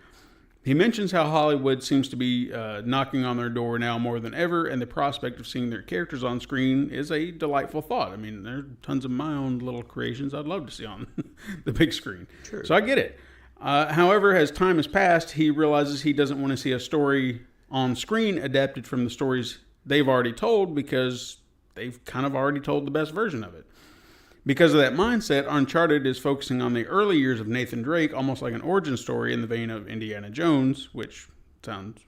He mentions how Hollywood seems to be knocking on their door now more than ever, and the prospect of seeing their characters on screen is a delightful thought. I mean, there are tons of my own little creations I'd love to see on the big screen. Sure. So I get it. However, as time has passed, he realizes he doesn't want to see a story on screen adapted from the stories they've already told, because they've kind of already told the best version of it. Because of that mindset, Uncharted is focusing on the early years of Nathan Drake, almost like an origin story in the vein of Indiana Jones, which sounds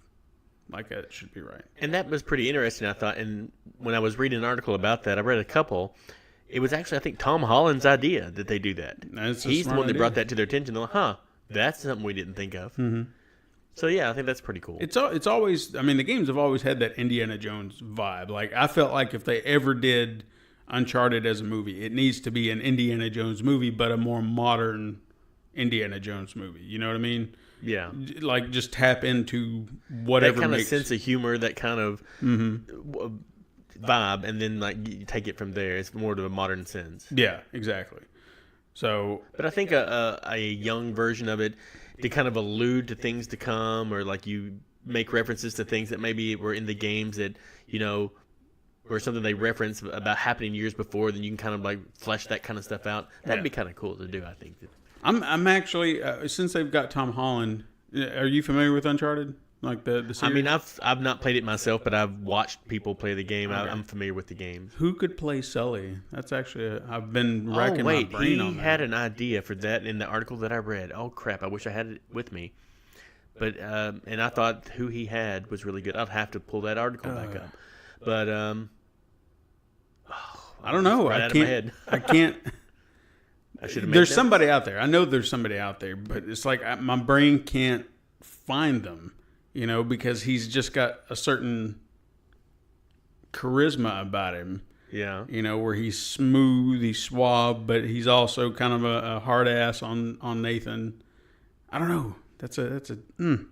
like it should be right. And that was pretty interesting, I thought. And when I was reading an article about that, I read a couple. It was actually, I think, Tom Holland's idea that they do that. He's the one that brought that to their attention. They're like, that's something we didn't think of. Mm-hmm. So, yeah, I think that's pretty cool. It's always, I mean, the games have always had that Indiana Jones vibe. Like, I felt like if they ever did Uncharted as a movie, it needs to be an Indiana Jones movie, but a more modern Indiana Jones movie. You know what I mean? Yeah. Like, just tap into whatever that kind of sense of humor, that kind of vibe, and then like you take it from there. It's more to a modern sense. Yeah, exactly. So, but I think a young version of it to kind of allude to things to come, or like you make references to things that maybe were in the games that, or something they reference about happening years before, then you can kind of like flesh that kind of stuff out. That'd be kind of cool to do, I think. I'm actually since they've got Tom Holland. Are you familiar with Uncharted? Like the series? I mean, I've not played it myself, but I've watched people play the game. Okay. I'm familiar with the game. Who could play Sully? That's actually I've been racking my brain on that. He had an idea for that in the article that I read. Oh crap! I wish I had it with me. But and I thought who he had was really good. I'll have to pull that article back up. But I don't know. Right out of my head. I can't. I should have. There's somebody out there. I know there's somebody out there, but it's like my brain can't find them. Because he's just got a certain charisma about him. Yeah. Where he's smooth, he's suave, but he's also kind of a hard ass on Nathan. I don't know. I'm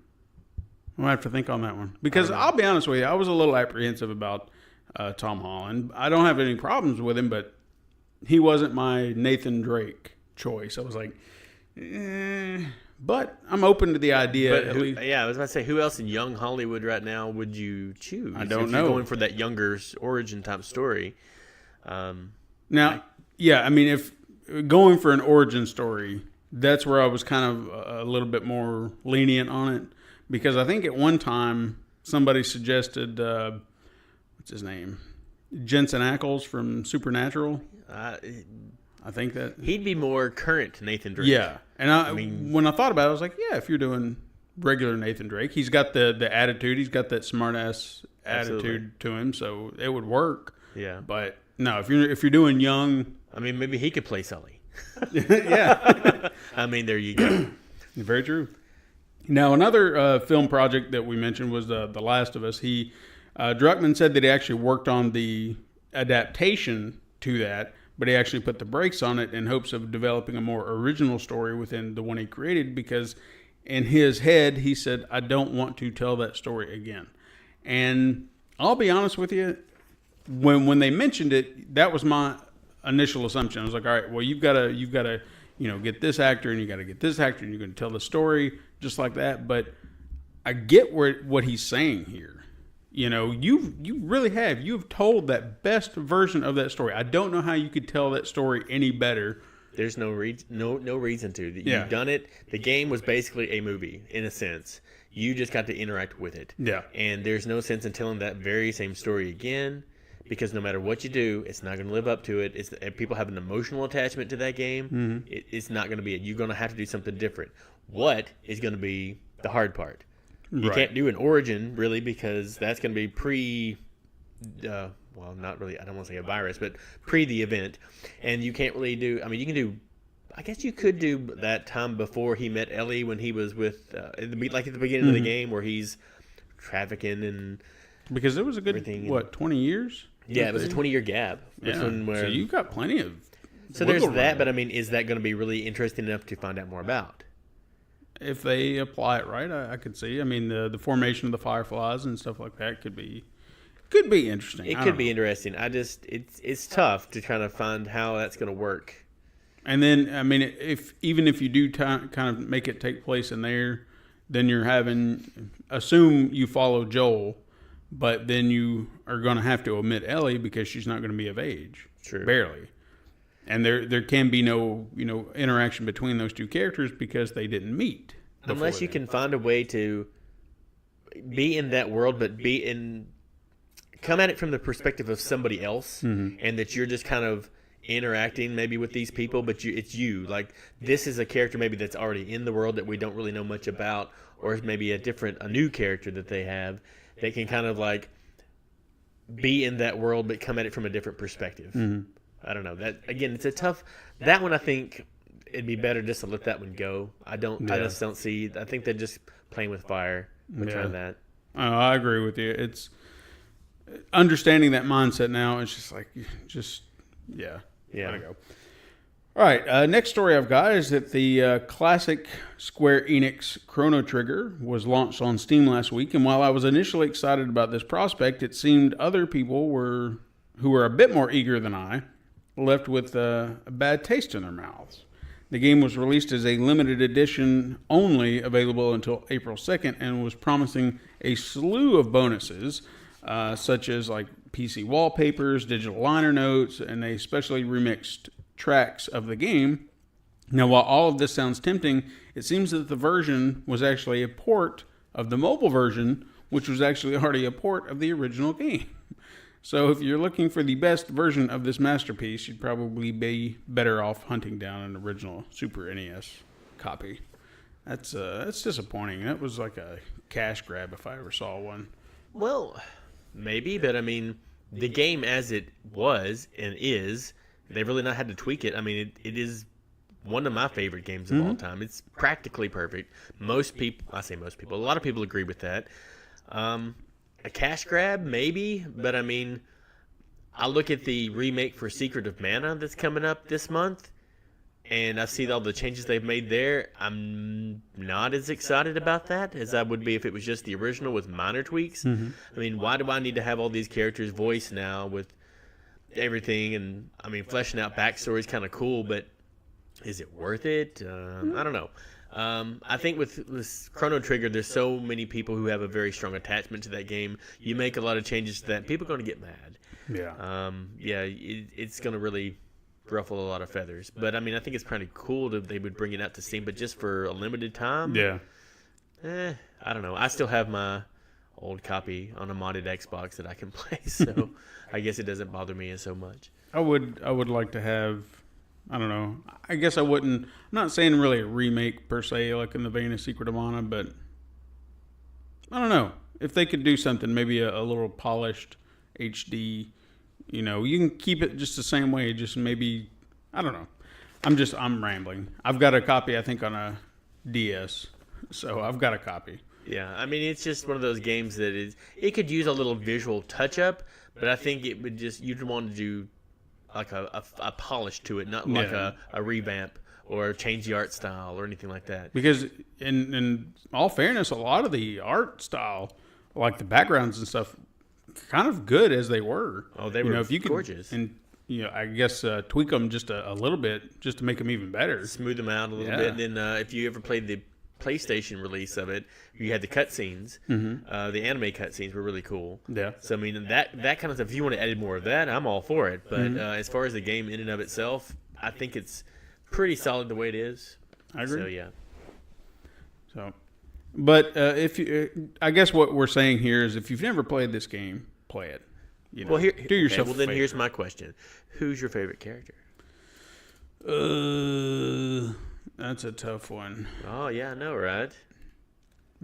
gonna have to think on that one because I'll be honest with you, I was a little apprehensive about Tom Holland. I don't have any problems with him, but he wasn't my Nathan Drake choice. I was like, but I'm open to the idea. I was about to say, who else in young Hollywood right now would you choose? I don't know. You're going for that younger origin type story. If going for an origin story, that's where I was kind of a little bit more lenient on it because I think at one time somebody suggested, what's his name? Jensen Ackles from Supernatural. I think that he'd be more current Nathan Drake. Yeah, and when I thought about it, I was like, yeah, if you're doing regular Nathan Drake, he's got the attitude, he's got that smart ass attitude to him, so it would work. Yeah, but no, if you're doing young, maybe he could play Sully. Yeah, there you go. Very true. Now another film project that we mentioned was The Last of Us. Druckmann said that he actually worked on the adaptation to that. But he actually put the brakes on it in hopes of developing a more original story within the one he created because in his head, he said, I don't want to tell that story again. And I'll be honest with you, when they mentioned it, that was my initial assumption. I was like, all right, well, you've got to get this actor and you got to get this actor and you're going to tell the story just like that. But I get what he's saying here. You really have. You've told that best version of that story. I don't know how you could tell that story any better. There's no reason to. You've done it. The game was basically a movie in a sense. You just got to interact with it. Yeah. And there's no sense in telling that very same story again because no matter what you do, it's not going to live up to it. If people have an emotional attachment to that game, mm-hmm. It's not going to be it. You're going to have to do something different. What is going to be the hard part? You can't do an origin, really, because that's going to be not really, I don't want to say a virus, but pre the event. And you can't really do, you can do, I guess you could do that time before he met Ellie when he was with, at the beginning mm-hmm. of the game where he's trafficking and because it was a good, 20 years? Yeah, it was a 20-year gap. Yeah, so you've got plenty of So there's that, but is that going to be really interesting enough to find out more about? If they apply it right, I could see. The formation of the Fireflies and stuff like that could be interesting. It could be interesting. It's tough to try to find how that's going to work. And then, if you do kind of make it take place in there, then you're assume you follow Joel, but then you are going to have to omit Ellie because she's not going to be of age. True. Barely. And there can be no interaction between those two characters because they didn't meet. Unless you can find a way to be in that world, but come at it from the perspective of somebody else, mm-hmm. and that you're just kind of interacting maybe with these people, but it's you. Like this is a character maybe that's already in the world that we don't really know much about, or maybe a new character that they have that can kind of like be in that world, but come at it from a different perspective. Mm-hmm. I don't know. That again, it's a tough. That one I think it'd be better just to let that one go. I just don't see. I think they're just playing with fire with trying that. I agree with you. It's understanding that mindset now. It's just like let it go. All right. Next story I've got is that the classic Square Enix Chrono Trigger was launched on Steam last week, and while I was initially excited about this prospect, it seemed other people who were a bit more eager than I left with a bad taste in their mouths. The game was released as a limited edition only, available until April 2nd, and was promising a slew of bonuses, such as like PC wallpapers, digital liner notes, and a specially remixed tracks of the game. Now, while all of this sounds tempting, it seems that the version was actually a port of the mobile version, which was actually already a port of the original game. So if you're looking for the best version of this masterpiece, you'd probably be better off hunting down an original Super NES copy. That's disappointing. That was like a cash grab if I ever saw one. Well, maybe, but I mean, the game as it was and is, they've really not had to tweak it. I mean, it is one of my favorite games of all time. It's practically perfect. A lot of people agree with that. A cash grab, maybe, but I mean, I look at the remake for Secret of Mana that's coming up this month, and I see all the changes they've made there. I'm not as excited about that as I would be if it was just the original with minor tweaks. I mean, why do I need to have all these characters voiced now with everything? And I mean, fleshing out backstory is kind of cool, but is it worth it? I don't know. I think with Chrono Trigger, there's so many people who have a very strong attachment to that game. You make a lot of changes to that, people are going to get mad. Yeah. It's going to really ruffle a lot of feathers. But I mean, I think it's pretty cool that they would bring it out to Steam, but just for a limited time. Yeah. I don't know. I still have my old copy on a modded Xbox that I can play, so I guess it doesn't bother me so much. I would like to have, I don't know, I guess I wouldn't, I'm not saying really a remake per se, like in the vein of Secret of Mana, but I don't know. If they could do something, maybe a little polished HD, you can keep it just the same way, just maybe, I don't know. I'm rambling. I've got a copy, I think, on a DS, so I've got a copy. Yeah, I mean, it's just one of those games that it could use a little visual touch-up, but I think it would you'd want to do like a polish to it, not like a revamp or change the art style or anything like that. Because in all fairness, a lot of the art style, like the backgrounds and stuff, kind of good as they were. Oh, they were if you gorgeous. And I guess tweak them just a little bit just to make them even better. Smooth them out a little bit. And then if you ever played the PlayStation release of it, you had the cutscenes. The anime cutscenes were really cool. Yeah. So I mean that kind of stuff. If you want to add more of that, I'm all for it. But as far as the game in and of itself, I think it's pretty solid the way it is. I agree. So yeah. So, but if you, I guess what we're saying here is, if you've never played this game, play it. Well, do yourself. Well, then here's my question: who's your favorite character? That's a tough one. Oh yeah, I know, right?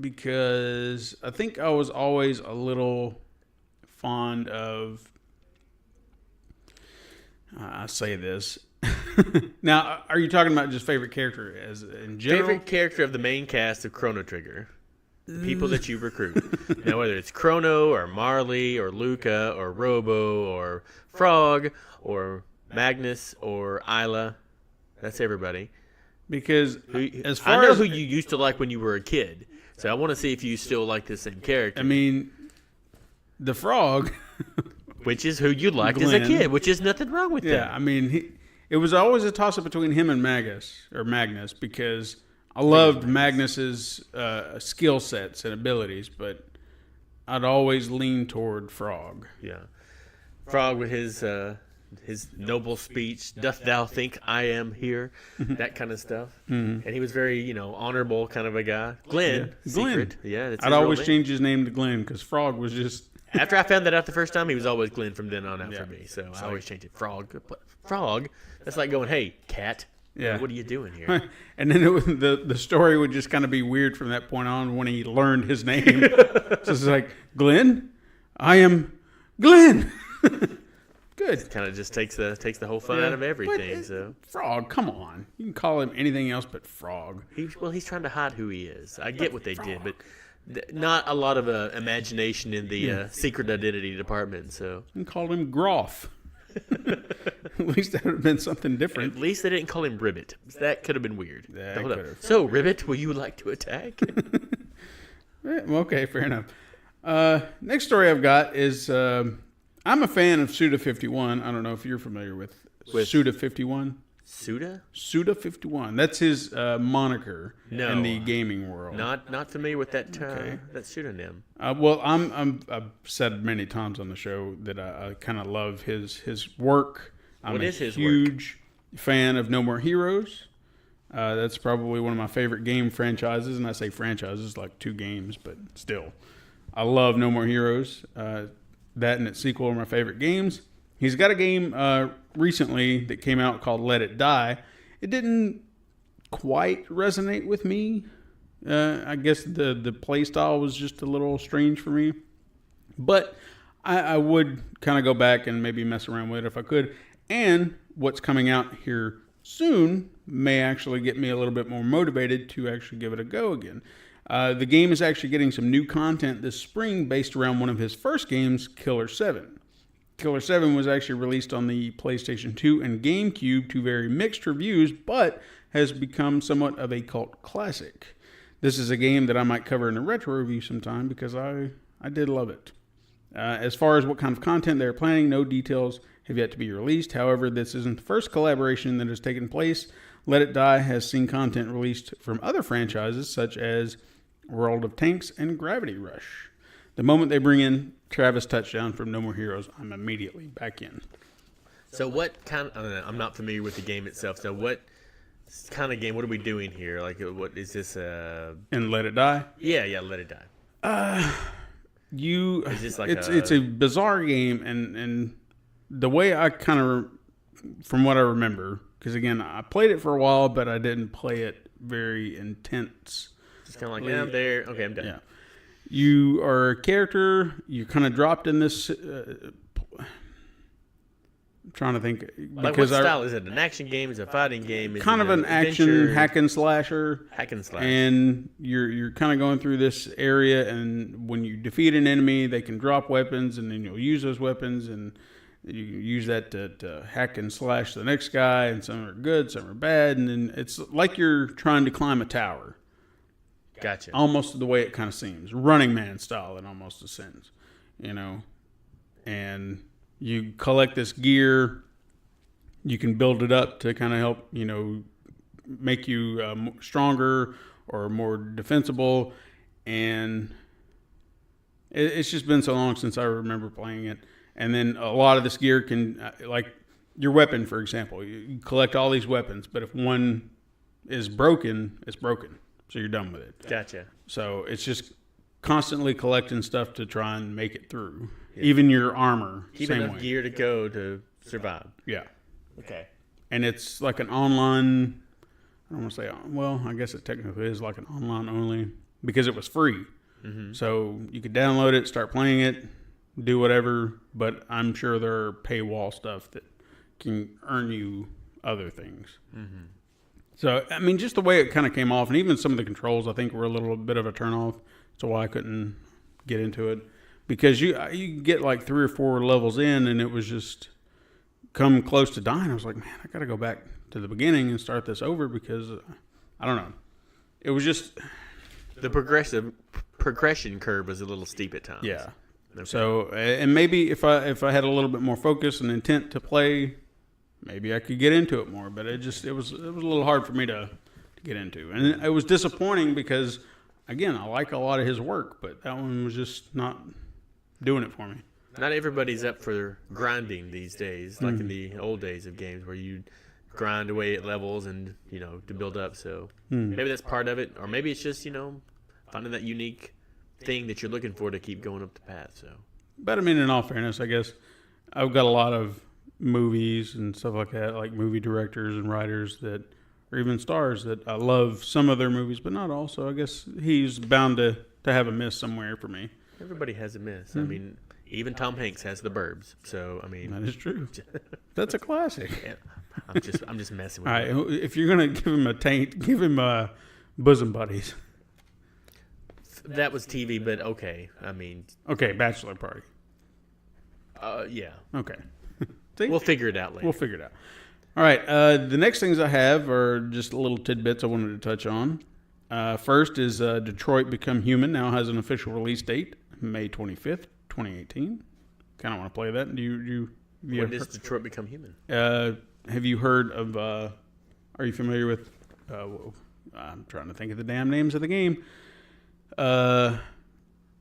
Because I think I was always a little fond of. I say this. Now, are you talking about just favorite character as in general? Favorite character of the main cast of Chrono Trigger? The people that you recruit. Now, whether it's Chrono or Marley or Luca or Robo or Frog or Magnus or Isla, that's everybody. Because as far I know as who you used to like when you were a kid, so I want to see if you still like the same character. I mean, the Frog, which is who you liked as a kid, which is nothing wrong with that. Yeah, I mean, it was always a toss-up between him and Magnus, because I loved Magnus's skill sets and abilities, but I'd always lean toward Frog. Yeah, Frog with his noble speech, "Doth thou think I am here?" That kind of stuff. And he was very, honorable kind of a guy. Glenn. Yeah, that's I'd always change his name to Glenn because Frog was just. After I found that out the first time, he was always Glenn from then on out for me. So I always changed it. Frog. Frog? That's like going, "Hey, cat. Yeah. What are you doing here?" And then the story would just kind of be weird from that point on when he learned his name. So it's like, Glenn? I am Glenn. Good. Kind of just takes the whole fun out of everything. So Frog, come on. You can call him anything else but Frog. He's trying to hide who he is. I get what they did, but not a lot of imagination in the secret identity department. So you can call him Groff. At least that would have been something different. At least they didn't call him Ribbit. That could have been weird. Yeah, so, Ribbit, will you like to attack? Okay, fair enough. Next story I've got is I'm a fan of Suda 51. I don't know if you're familiar with Suda 51. Suda51. That's his moniker No. in the gaming world. Not familiar with that that pseudonym. Well, I've said many times on the show that I kind of love his work. I'm a huge fan of No More Heroes. That's probably one of my favorite game franchises, and I say franchises like 2 games, but still, I love No More Heroes. That and its sequel are my favorite games. He's got a game recently that came out called Let It Die. It didn't quite resonate with me. I guess the play style was just a little strange for me. But I would kind of go back and maybe mess around with it if I could. And what's coming out here soon may actually get me a little bit more motivated to actually give it a go again. The game is actually getting some new content this spring based around one of his first games, Killer 7. Killer 7 was actually released on the PlayStation 2 and GameCube to very mixed reviews, but has become somewhat of a cult classic. This is a game that I might cover in a retro review sometime because I did love it. As far as what kind of content they're planning, no details have yet to be released. However, this isn't the first collaboration that has taken place. Let It Die has seen content released from other franchises such as World of Tanks and Gravity Rush. The moment they bring in Travis Touchdown from No More Heroes, I'm immediately back in. So what kind of, I'm not familiar with the game itself, so what kind of game, what are we doing here? Like, what is this? And Let It Die? Yeah, Let It Die. Is this like it's a bizarre game, and the way I kind of, from what I remember, because again, I played it for a while, but I didn't play it very intense. Just kind of like, yeah, I'm there. Okay, I'm done. Yeah. You are a character. You're kind of dropped in this. I'm trying to think. Like, what style is it? An action game? Is it a fighting game? Is kind it of an action adventure? hack and slasher. Hack and slash. And you're kind of going through this area, and when you defeat an enemy, they can drop weapons, and then you'll use those weapons, and you use that to hack and slash the next guy. And some are good, some are bad, and then it's like you're trying to climb a tower. Gotcha. Almost the way it kind of seems. Running Man style in almost a sense, And you collect this gear. You can build it up to kind of help, make you stronger or more defensible. And it's just been so long since I remember playing it. And then a lot of this gear can, like your weapon, for example. You collect all these weapons, but if one is broken, it's broken. So you're done with it. Gotcha. So it's just constantly collecting stuff to try and make it through. Yeah. Even your armor. Keep enough gear to go to survive. Yeah. Okay. And it's like an online, I don't want to say, well, I guess it technically is like an online only because it was free. Mm-hmm. So you could download it, start playing it, do whatever, but I'm sure there are paywall stuff that can earn you other things. Mm-hmm. So, I mean, just the way it kind of came off, and even some of the controls, I think, were a little bit of a turnoff. So why I couldn't get into it. Because you get like 3 or 4 levels in, and it was just come close to dying. I was like, man, I got to go back to the beginning and start this over because, I don't know. It was just... The progression curve was a little steep at times. Yeah. Okay. So, and maybe if I had a little bit more focus and intent to play... Maybe I could get into it more, but it was a little hard for me to get into. And it was disappointing because, again, I like a lot of his work, but that one was just not doing it for me. Not everybody's up for grinding these days, like in the old days of games where you grind away at levels and, to build up. So maybe that's part of it, or maybe it's just, finding that unique thing that you're looking for to keep going up the path. So, but I mean, in all fairness, I guess I've got a lot of movies and stuff like that, like movie directors and writers that, or even stars that I love some of their movies, but not all. So I guess he's bound to have a miss somewhere for me. Everybody has a miss. I mean, even Tom Hanks has The Burbs. So I mean, that is true. That's a classic. Yeah, I'm just messing with. All right, if you're gonna give him a taint, give him Bosom Buddies. That was TV, but okay. I mean, okay, Bachelor Party. Yeah. Okay. We'll figure it out later. We'll figure it out. All right. The next things I have are just little tidbits I wanted to touch on. First is Detroit Become Human now has an official release date, May 25th, 2018. Kind of want to play that. When does Detroit Become Human? have you heard of? Are you familiar with? I'm trying to think of the damn names of the game.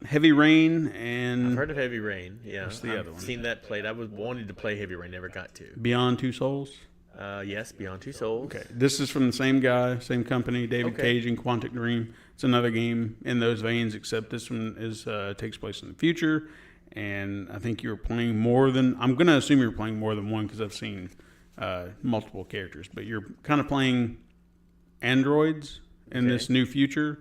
Heavy Rain and I've heard of Heavy Rain. Yeah, what's the other one? Seen that played. I was wanting to play Heavy Rain, never got to. Beyond Two Souls. Yes, Beyond Two Souls. Okay, this is from the same guy, same company, David Okay. Cage and Quantic Dream. It's another game in those veins, except this one is takes place in the future. And I think you were playing more than. I'm going to assume you're playing more than one because I've seen multiple characters. But you're kind of playing androids in this new future.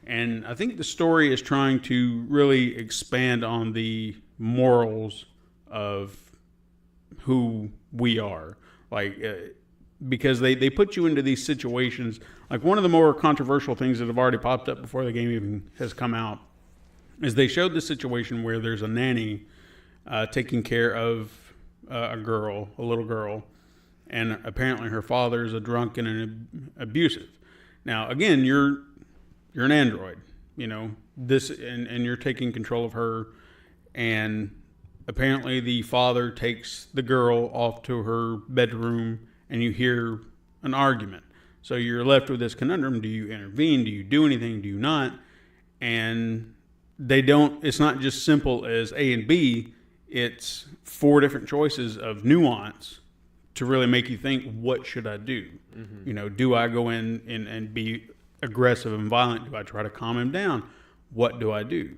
And I think the story is trying to really expand on the morals of who we are. Like, because they put you into these situations. Like, one of the more controversial things that have already popped up before the game even has come out is they showed the situation where there's a nanny taking care of a little girl, and apparently her father is a drunk and an abusive. Now, again, you're an android, you know, and you're taking control of her, and apparently the father takes the girl off to her bedroom, and you hear an argument. So you're left with this conundrum: do you intervene? Do you do anything? Do you not? And it's not just simple as A and B. It's 4 different choices of nuance to really make you think, what should I do? Mm-hmm. You know, do I go in and be aggressive and violent? Do I try to calm him down? What do I do?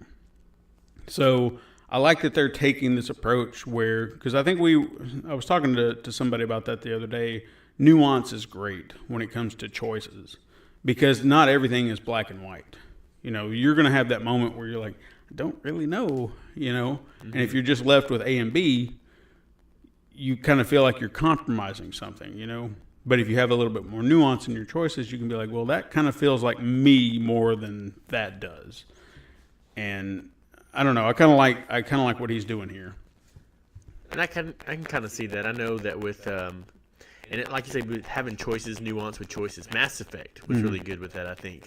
So I like that they're taking this approach where, because I think I was talking to somebody about that the other day. Nuance is great when it comes to choices, because not everything is black and white. You know, you're going to have that moment where you're like, I don't really know, you know, and if you're just left with A and B, you kind of feel like you're compromising something, you know. But if you have a little bit more nuance in your choices, you can be like, well, that kind of feels like me more than that does. And I don't know. I kind of like what he's doing here. And I can kind of see that. I know that with like you say, with having choices, nuance with choices. Mass Effect was really good with that. I think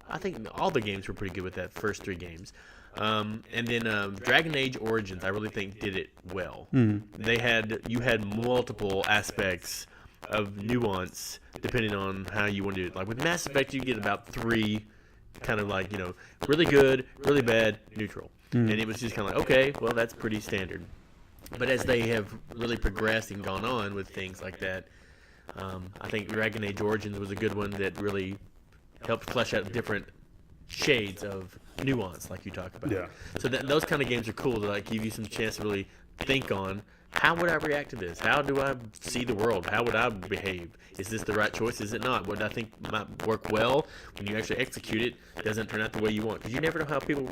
I think all the games were pretty good with that. First 3 games. And then Dragon Age Origins, I really think did it well. You had multiple aspects of nuance depending on how you want to do it. Like with Mass Effect, you get about 3 kind of like, you know, really good, really bad, neutral. And it was just kind of like, okay, well, that's pretty standard. But as they have really progressed and gone on with things like that, I think Dragon Age Origins was a good one that really helped flesh out different shades of nuance, like you talk about. Yeah. So those kind of games are cool to like give you some chance to really think on, how would I react to this? How do I see the world? How would I behave? Is this the right choice? Is it not? What I think might work well when you actually execute it doesn't turn out the way you want, because you never know how people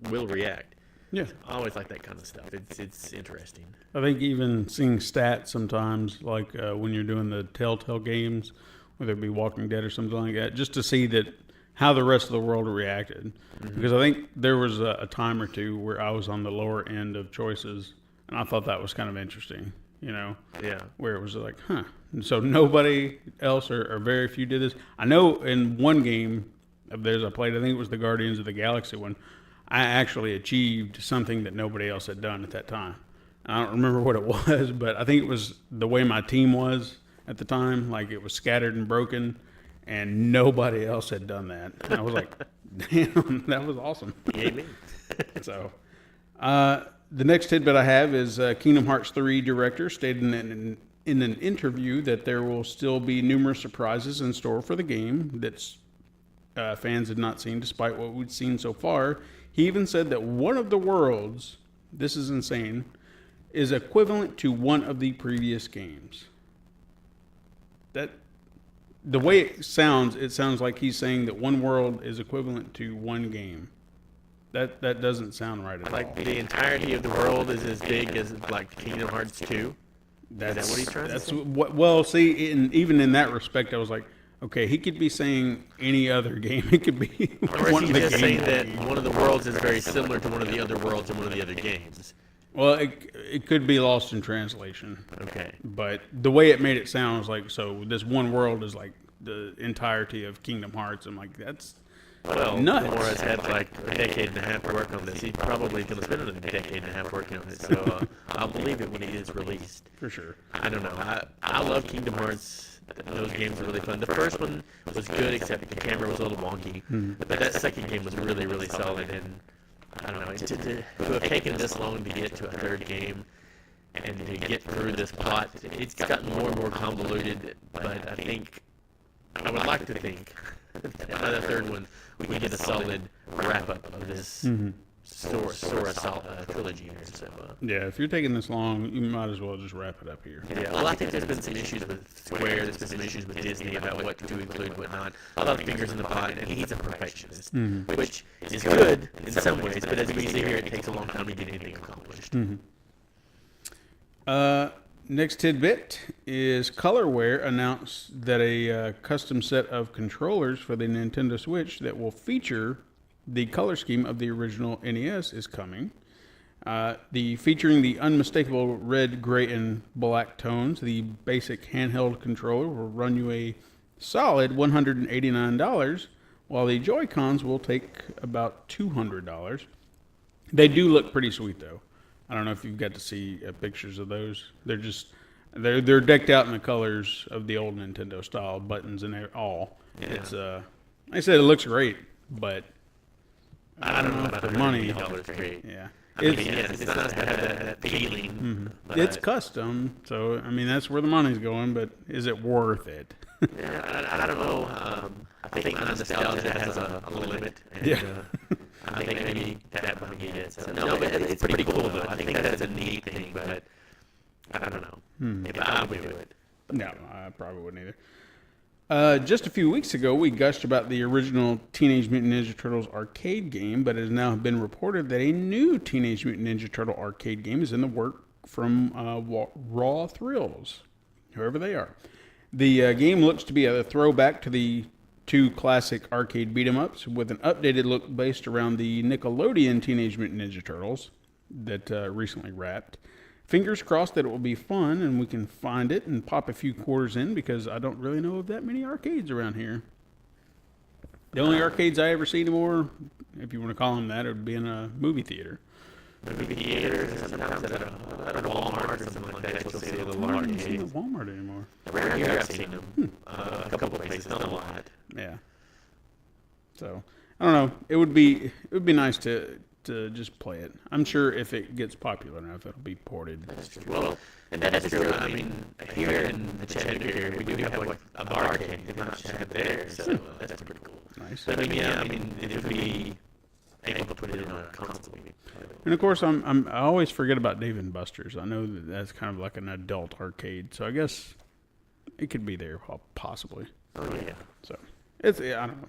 will react. Yeah. I always like that kind of stuff. It's interesting. I think even seeing stats sometimes, like when you're doing the Telltale games, whether it be Walking Dead or something like that, just to see that how the rest of the world reacted. Because I think there was a time or two where I was on the lower end of choices, and I thought that was kind of interesting, you know? Yeah. Where it was like, huh. And so nobody else or very few did this. I know in one game of theirs I played, I think it was the Guardians of the Galaxy one, I actually achieved something that nobody else had done at that time. I don't remember what it was, but I think it was the way my team was at the time. Like, it was scattered and broken, and nobody else had done that. And I was like, damn, that was awesome. Amen. So, the next tidbit I have is Kingdom Hearts 3 director stated in an interview that there will still be numerous surprises in store for the game that fans had not seen, despite what we'd seen so far. He even said that one of the worlds, this is insane, is equivalent to one of the previous games. That, the way it sounds like he's saying that one world is equivalent to one game. That doesn't sound right at all. Like the entirety of the world is as big as like Kingdom Hearts 2. Is that what he's trying to say? Well, see, even in that respect, I was like, okay, he could be saying any other game. It could be or one is of he the just saying games. that one of the worlds is very similar to one of the other worlds in one of the other games? Well, it could be lost in translation. Okay. But the way it made it sound was like, so this one world is like the entirety of Kingdom Hearts. I'm like, Well, nuts. Nomura's had like a decade and a half to work on this. He's probably going to spend another decade and a half working on it. So I'll believe it when it is released. For sure. I don't know. I love Kingdom Hearts. Those games are really fun. The first one was good, except the camera was a little wonky. But that second game was really, really solid. And I don't know, to have taken this long to get to a third game and to get through this plot, it's gotten more and more convoluted. But I would like to think that by the third one, we can get a solid wrap-up of this Sora trilogy here. So, Yeah, if you're taking this long, you might as well just wrap it up here. yeah, well, I think there's been some issues with Square, there's been some issues with Disney about what to include, what not. A lot of fingers in the pot, and he's a perfectionist, which is good in some ways, but as we see here, it takes a long time to get anything accomplished. Next tidbit is Colorware announced that a custom set of controllers for the Nintendo Switch that will feature the color scheme of the original NES is coming. Featuring the unmistakable red, gray, and black tones, the basic handheld controller will run you a solid $189, while the Joy-Cons will take about $200. They do look pretty sweet, though. I don't know if you've got to see pictures of those. They're decked out in the colors of the old Nintendo style, buttons and all. Yeah. It's like I said, it looks great, but I don't know about the the money. great. Yeah, I mean, yes, it's nice to have that feeling. But it's custom, so I mean that's where the money's going. But is it worth it? yeah, I don't know. I think my nostalgia has a limit. And, Yeah. I think maybe that might be it. So, no, but it's pretty cool, though. I think that's a neat thing, but I don't know if I would do it. No, I probably wouldn't either. Just a few weeks ago, we gushed about the original Teenage Mutant Ninja Turtles arcade game, but it has now been reported that a new Teenage Mutant Ninja Turtle arcade game is in the work from Raw Thrills, whoever they are. The game looks to be a throwback to the two classic arcade beat-em-ups with an updated look based around the Nickelodeon Teenage Mutant Ninja Turtles that recently wrapped. Fingers crossed that it will be fun and we can find it and pop a few quarters in, because I don't really know of that many arcades around here. The only arcades I ever see anymore, if you want to call them that, would be in a movie theater. Movie theaters, sometimes at a Walmart or something like that, you'll see a little I don't see them arcade. at Walmart anymore. Around here, I've seen them. A couple of places, not a lot. Yeah. So I don't know. It would be nice to just play it. I'm sure if it gets popular enough, it'll be ported. That's true. Well, and that's true. I mean, here in the Chattanooga area, we do have like a barcade. They not have there, so that's pretty cool. Nice. But I mean, yeah, I mean, it would be able to put it in a console. And of course, I always forget about Dave and Buster's. I know that that's kind of like an adult arcade, so I guess it could be there possibly. Oh yeah. So I don't know.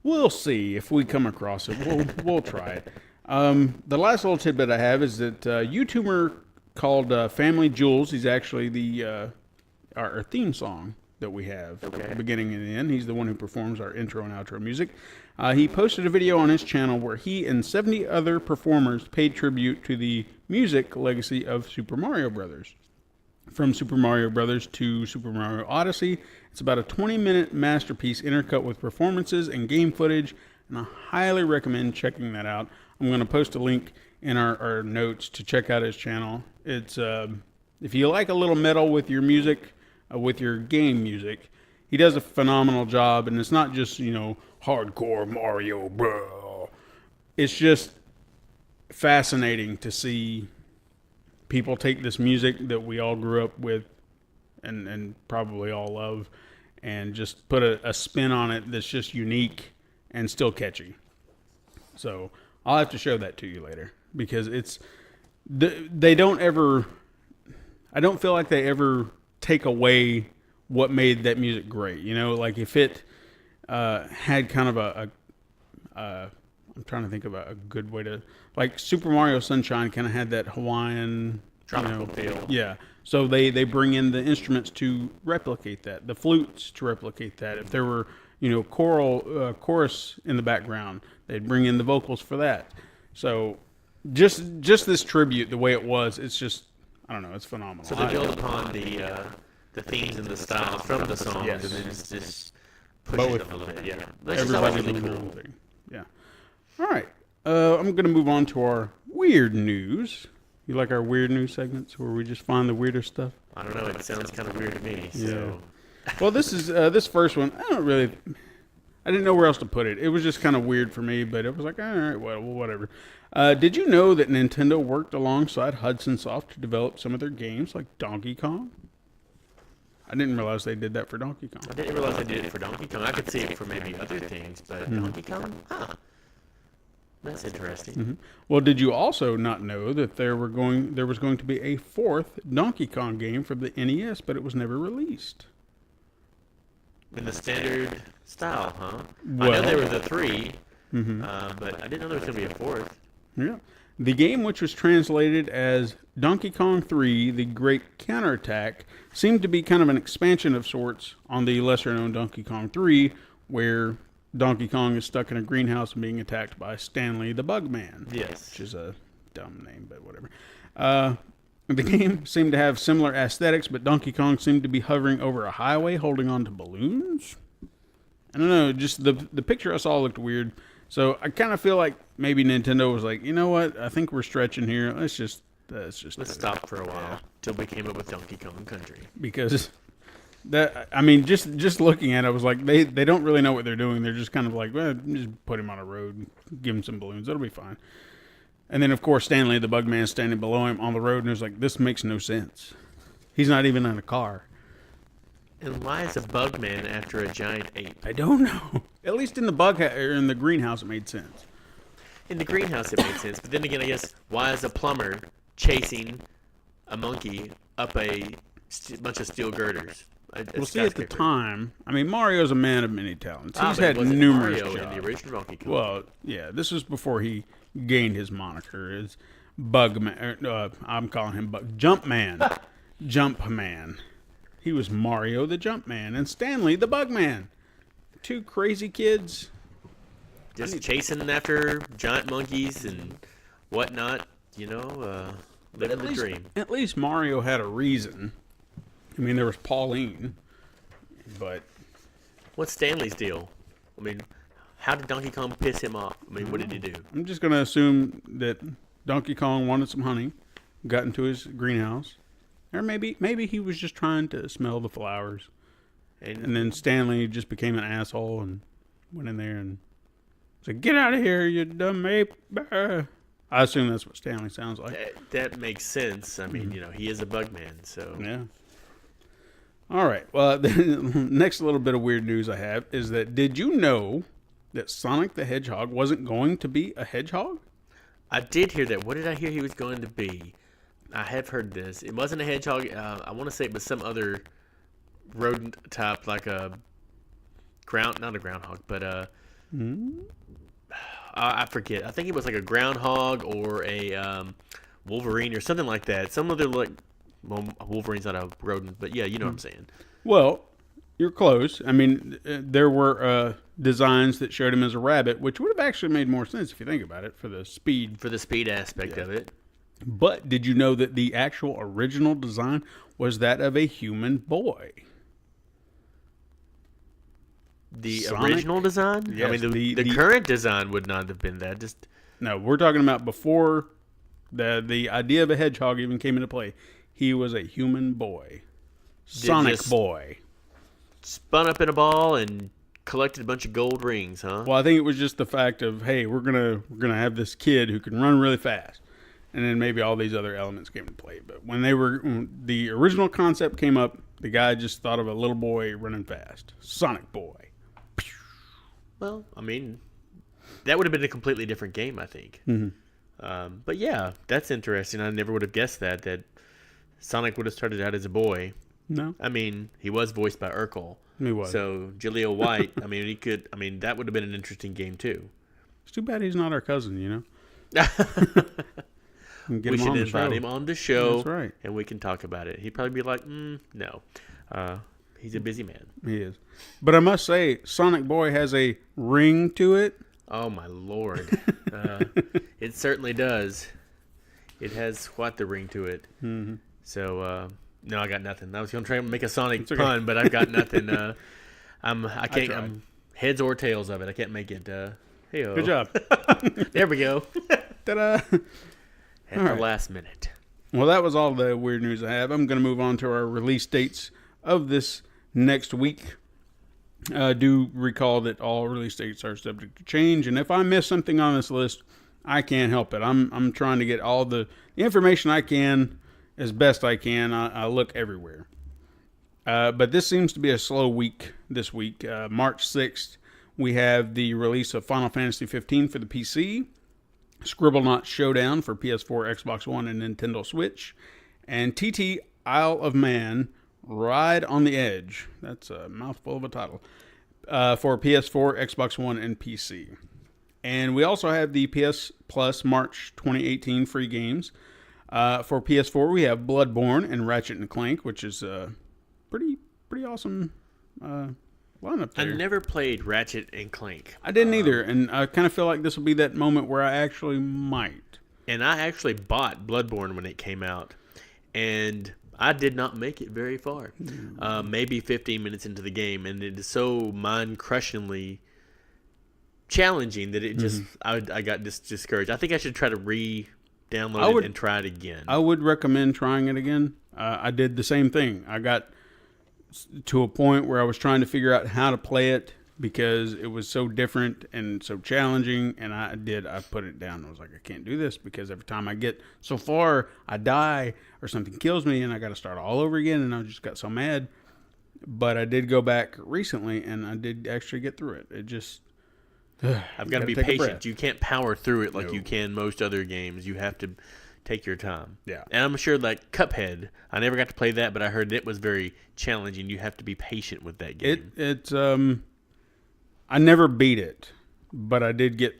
We'll see if we come across it. We'll try it. The last little tidbit I have is that a YouTuber called Family Jules. He's actually our theme song that we have, Okay. beginning and end. He's the one who performs our intro and outro music. He posted a video on his channel where he and 70 other performers paid tribute to the music legacy of Super Mario Brothers. From Super Mario Brothers to Super Mario Odyssey, it's about a 20-minute masterpiece intercut with performances and game footage, and I highly recommend checking that out. I'm going to post a link in our notes to check out his channel. It's if you like a little metal with your music, with your game music, he does a phenomenal job, and it's not just, hardcore Mario, bro. It's just fascinating to see people take this music that we all grew up with and probably all love and just put a spin on it that's just unique and still catchy. So I'll have to show that to you later, because I don't feel like they ever take away what made that music great. Like if it had kind of I'm trying to think of a good way to, like Super Mario Sunshine kind of had that Hawaiian Tropical feel. Yeah. So they bring in the instruments to replicate that, the flutes to replicate that. If there were, chorus in the background, they'd bring in the vocals for that. So just this tribute, the way it was, it's just, I don't know, it's phenomenal. So they build upon the themes and the styles from the songs, Yes. and then it's just But pushing with them a little bit. Yeah, that's just always everybody really doing their cool. own thing. Yeah. All right. I'm going to move on to our weird news. You like our weird news segments where we just find the weirder stuff? I don't know. It sounds kind of weird to me. So. Yeah. Well, this is this first one. I didn't know where else to put it. It was just kind of weird for me, but it was like, all right, well, whatever. Did you know that Nintendo worked alongside Hudson Soft to develop some of their games, like Donkey Kong? I didn't realize they did that for Donkey Kong. I didn't realize they did it for Donkey Kong. I could see it for maybe other things, but Donkey Kong? Huh. That's interesting. Mm-hmm. Well, did you also not know that there was going to be a fourth Donkey Kong game for the NES, but it was never released? In the standard style, huh? Well, I know there were the 3, but I didn't know there was going to be a 4th. Yeah. The game, which was translated as Donkey Kong 3, The Great Counterattack, seemed to be kind of an expansion of sorts on the lesser-known Donkey Kong 3, where Donkey Kong is stuck in a greenhouse and being attacked by Stanley the Bugman. Yes. Which is a dumb name, but whatever. The game seemed to have similar aesthetics, but Donkey Kong seemed to be hovering over a highway holding on to balloons. I don't know, just the picture I saw looked weird. So I kind of feel like maybe Nintendo was like, you know what? I think we're stretching here. Let's stop for a while till we came up with Donkey Kong Country. Because just looking at it, I was like, they don't really know what they're doing. They're just kind of like, well, just put him on a road and give him some balloons. It'll be fine. And then, of course, Stanley the Bugman standing below him on the road, and it was like, this makes no sense. He's not even in a car. And why is a Bugman after a giant ape? I don't know. At least in the in the greenhouse, it made sense. In the greenhouse, it made sense. But then again, I guess, why is a plumber chasing a monkey up a bunch of steel girders? We'll see at the time. I mean, Mario's a man of many talents. He's had was numerous Mario jobs. in the original Donkey Kong. Well, yeah, this was before he gained his moniker as Bugman. I'm calling him Jumpman. Jumpman. He was Mario the Jumpman and Stanley the Bugman. Two crazy kids. Just chasing after giant monkeys and whatnot, living the dream. At least Mario had a reason. I mean, there was Pauline, but... What's Stanley's deal? I mean, how did Donkey Kong piss him off? I mean, what did he do? I'm just going to assume that Donkey Kong wanted some honey, got into his greenhouse, or maybe he was just trying to smell the flowers. And then Stanley just became an asshole and went in there and said, "Get out of here, you dumb ape." I assume that's what Stanley sounds like. That makes sense. I mean, he is a Bugman, so... Yeah. All right. Well, the next little bit of weird news I have is that did you know that Sonic the Hedgehog wasn't going to be a hedgehog? I did hear that. What did I hear he was going to be? I have heard this. It wasn't a hedgehog. I want to say it was some other rodent type, like not a groundhog, but I forget. I think it was like a groundhog or a Wolverine or something like that. Some other Wolverine's not a rodent, but yeah, you know what I'm saying. Well, you're close. I mean, there were designs that showed him as a rabbit, which would have actually made more sense if you think about it for the speed. For the speed aspect of it. But did you know that the actual original design was that of a human boy? The Sonic? original design? Yes, I mean, the current design would not have been that. No, we're talking about before the idea of a hedgehog even came into play. He was a human boy. Sonic boy. Spun up in a ball and collected a bunch of gold rings, huh? Well, I think it was just the fact of, hey, we're gonna have this kid who can run really fast. And then maybe all these other elements came into play. But when the original concept came up, the guy just thought of a little boy running fast. Sonic boy. Well, I mean, that would have been a completely different game, I think. Mm-hmm. But yeah, that's interesting. I never would have guessed that Sonic would have started out as a boy. No. I mean, he was voiced by Urkel. He was. So, Jaleel White, that would have been an interesting game, too. It's too bad he's not our cousin, you know? We should invite him on the show, That's right. and we can talk about it. He'd probably be like, no. He's a busy man. He is. But I must say, Sonic Boy has a ring to it. Oh, my Lord. It certainly does. It has quite the ring to it. Mm-hmm. So, no, I got nothing. I was going to try and make a Sonic pun, but I've got nothing. I'm heads or tails of it. I can't make it. Hey-o. Good job. There we go. Ta-da. At All the right. last minute. Well, that was all the weird news I have. I'm going to move on to our release dates of this next week. Do recall that all release dates are subject to change, and if I miss something on this list, I can't help it. I'm trying to get all the information I can as best I can. I look everywhere. But this seems to be a slow week this week. March 6th, we have the release of Final Fantasy 15 for the PC, Scribblenauts Showdown for PS4, Xbox One, and Nintendo Switch, and TT Isle of Man Ride on the Edge. That's a mouthful of a title. For PS4, Xbox One, and PC. And we also have the PS Plus March 2018 free games. For PS4, we have Bloodborne and Ratchet & Clank, which is a pretty awesome lineup there. I never played Ratchet and Clank. I didn't either, and I kind of feel like this will be that moment where I actually might. And I actually bought Bloodborne when it came out, and I did not make it very far. Maybe 15 minutes into the game, and it is so mind-crushingly challenging that it just I got discouraged. I think I should try to re-download it and try it again. I would recommend trying it again. I did the same thing. I got to a point where I was trying to figure out how to play it because it was so different and so challenging, and I put it down. I was like, I can't do this because every time I get so far, I die or something kills me, and I got to start all over again, and I just got so mad. But I did go back recently, and I did actually get through it. It just... I've got to be patient. You can't power through it like you can most other games. You have to take your time. Yeah. And I'm sure like Cuphead, I never got to play that, but I heard it was very challenging. You have to be patient with that game. It's I never beat it, but I did get,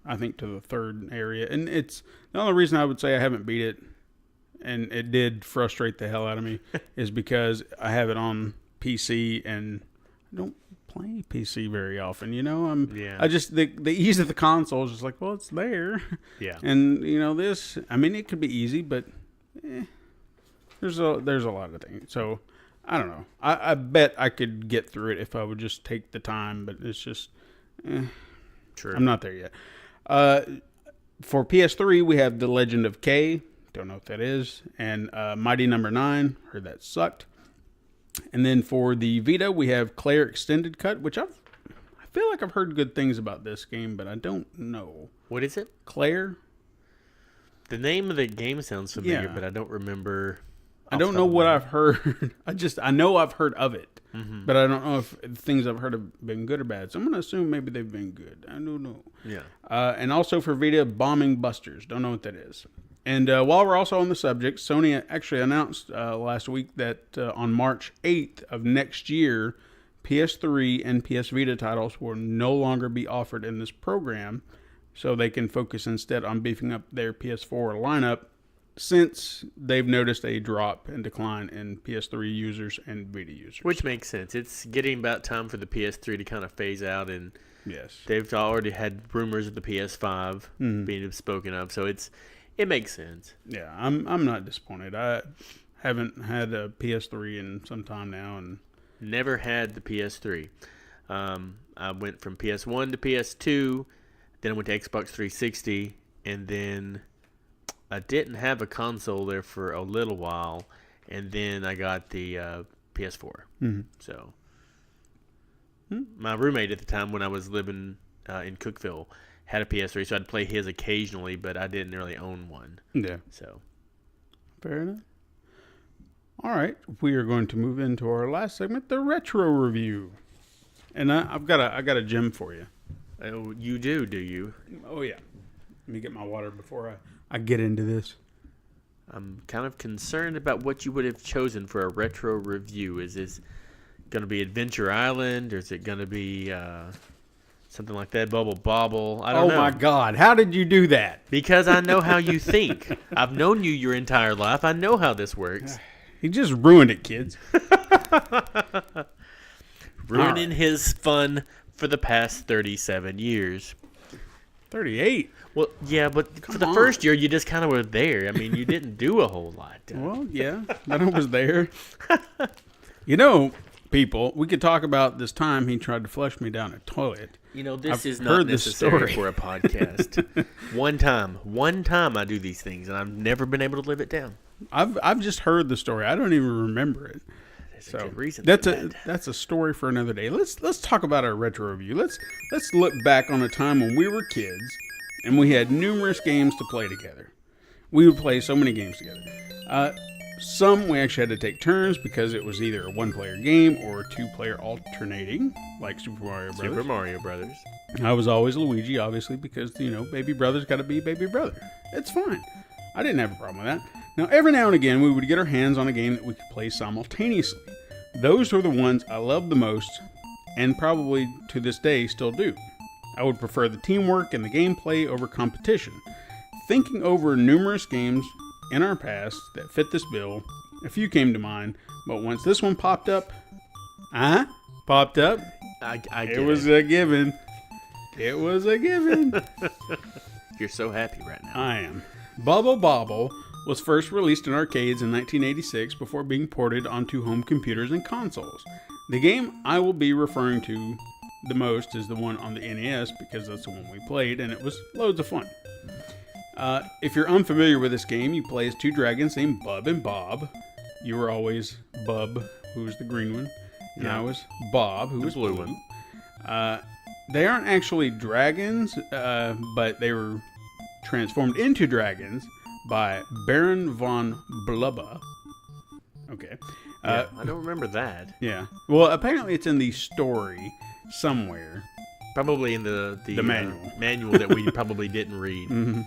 I think, to the third area. And it's the only reason I would say I haven't beat it, and it did frustrate the hell out of me, is because I have it on PC and I don't play PC very often. You know, I just the ease of the console is just like, well, it's there. Yeah. And you know this, I mean, it could be easy, but there's a lot of things. So I don't know. I bet I could get through it if I would just take the time, but it's just, True. I'm not there yet. For PS3, we have The Legend of K. Don't know what that is. And Mighty Number 9. Heard that sucked. And then for the Vita, we have Claire Extended Cut, which I feel like I've heard good things about this game, but I don't know. What is it? Claire? The name of the game sounds familiar, Yeah. but I don't remember. I don't know what I've heard. I know I've heard of it, but I don't know if the things I've heard have been good or bad. So I'm going to assume maybe they've been good. I don't know. Yeah. And also for Vita, Bombing Busters. Don't know what that is. And while we're also on the subject, Sony actually announced last week that on March 8th of next year, PS3 and PS Vita titles will no longer be offered in this program, so they can focus instead on beefing up their PS4 lineup, since they've noticed a drop and decline in PS3 users and Vita users. Which makes sense. It's getting about time for the PS3 to kind of phase out, and yes, they've already had rumors of the PS5 being spoken of, so it makes sense. Yeah, I'm not disappointed. I haven't had a PS3 in some time now, and never had the PS3. I went from PS1 to PS2, then I went to Xbox 360, and then I didn't have a console there for a little while, and then I got the PS4. Mm-hmm. So my roommate at the time when I was living in Cookeville had a PS3, so I'd play his occasionally, but I didn't really own one. yeah, So fair enough. All right, we are going to move into our last segment, the retro review, and I got a gem for you. oh, you do you? Oh yeah, let me get my water before I get into this. I'm kind of concerned about what you would have chosen for a retro review. Is this going to be Adventure Island, or is it going to be something like that, Bobble? I don't know. Oh my God, how did you do that? Because I know how you think. I've known you your entire life. I know how this works. He just ruined it, kids. Ruining his fun for the past 37 years. 38. Well, yeah, but for the on. first year, you just kind of were there. I mean, you didn't do a whole lot. Well, yeah, that was there. You know, people, we could talk about this time he tried to flush me down a toilet. You know, this I've is heard not this necessary story. for a podcast. One time I do these things, and I've never been able to live it down. I've just heard the story. I don't even remember it. There's a good reason That's for a that. that's a story for another day. Let's talk about our retro review. Let's look back on a time when we were kids and we had numerous games to play together. We would play so many games together. Some we actually had to take turns because it was either a one-player game or a two-player alternating, like Super Mario Brothers. Super Mario Brothers. I was always Luigi, obviously, because, baby brother's got to be baby brother. It's fine. I didn't have a problem with that. Now, every now and again, we would get our hands on a game that we could play simultaneously. Those were the ones I loved the most, and probably to this day still do. I would prefer the teamwork and the gameplay over competition. Thinking over numerous games in our past that fit this bill, a few came to mind, but once this one popped up, I get it was a given. It was a given. You're so happy right now. I am. Bobble was first released in arcades in 1986 before being ported onto home computers and consoles. The game I will be referring to the most is the one on the NES because that's the one we played and it was loads of fun. If you're unfamiliar with this game, you play as two dragons named Bub and Bob. You were always Bub, who was the green one, and I was Bob, who was blue one. They aren't actually dragons, but they were transformed into dragons by Baron von Blubba. Okay. I don't remember that. Yeah. Well, apparently it's in the story somewhere. Probably in the manual. Manual that we probably didn't read. Mm-hmm.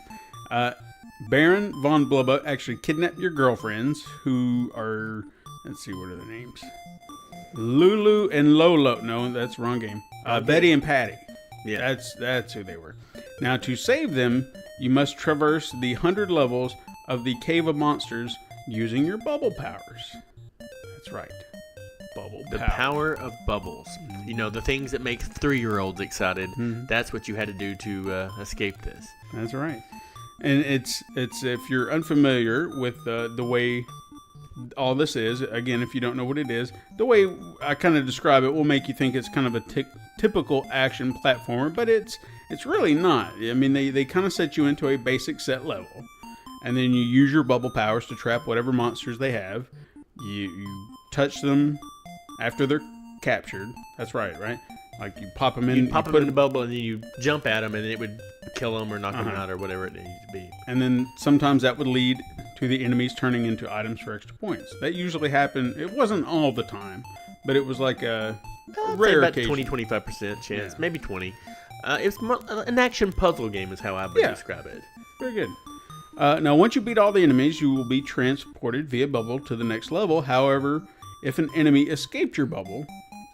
Baron von Blubba actually kidnapped your girlfriends, who are, let's see, what are their names? Lulu and Lolo. No, that's the wrong game. Betty and Patty. Yeah. That's who they were. Now, to save them, you must traverse the 100 levels of the Cave of Monsters using your bubble powers. That's right. The power of bubbles. You know, the things that make 3-year-olds excited. Mm-hmm. That's what you had to do to escape this. That's right. And it's if you're unfamiliar with the way all this is, again, if you don't know what it is, the way I kind of describe it will make you think it's kind of a typical action platformer, but it's really not. I mean, they kind of set you into a basic set level, and then you use your bubble powers to trap whatever monsters they have. You touch them after they're captured. That's right? Like you pop them in. You pop them in the bubble, and then you jump at them, and it would kill them or knock them out or whatever it needs to be. And then sometimes that would lead to the enemies turning into items for extra points. That usually happened. It wasn't all the time, but it was like a rare about occasion. 20-25% chance, Yeah. maybe 20. It's more an action puzzle game is how I would describe it. Very good. Now, once you beat all the enemies, you will be transported via bubble to the next level. However, if an enemy escaped your bubble,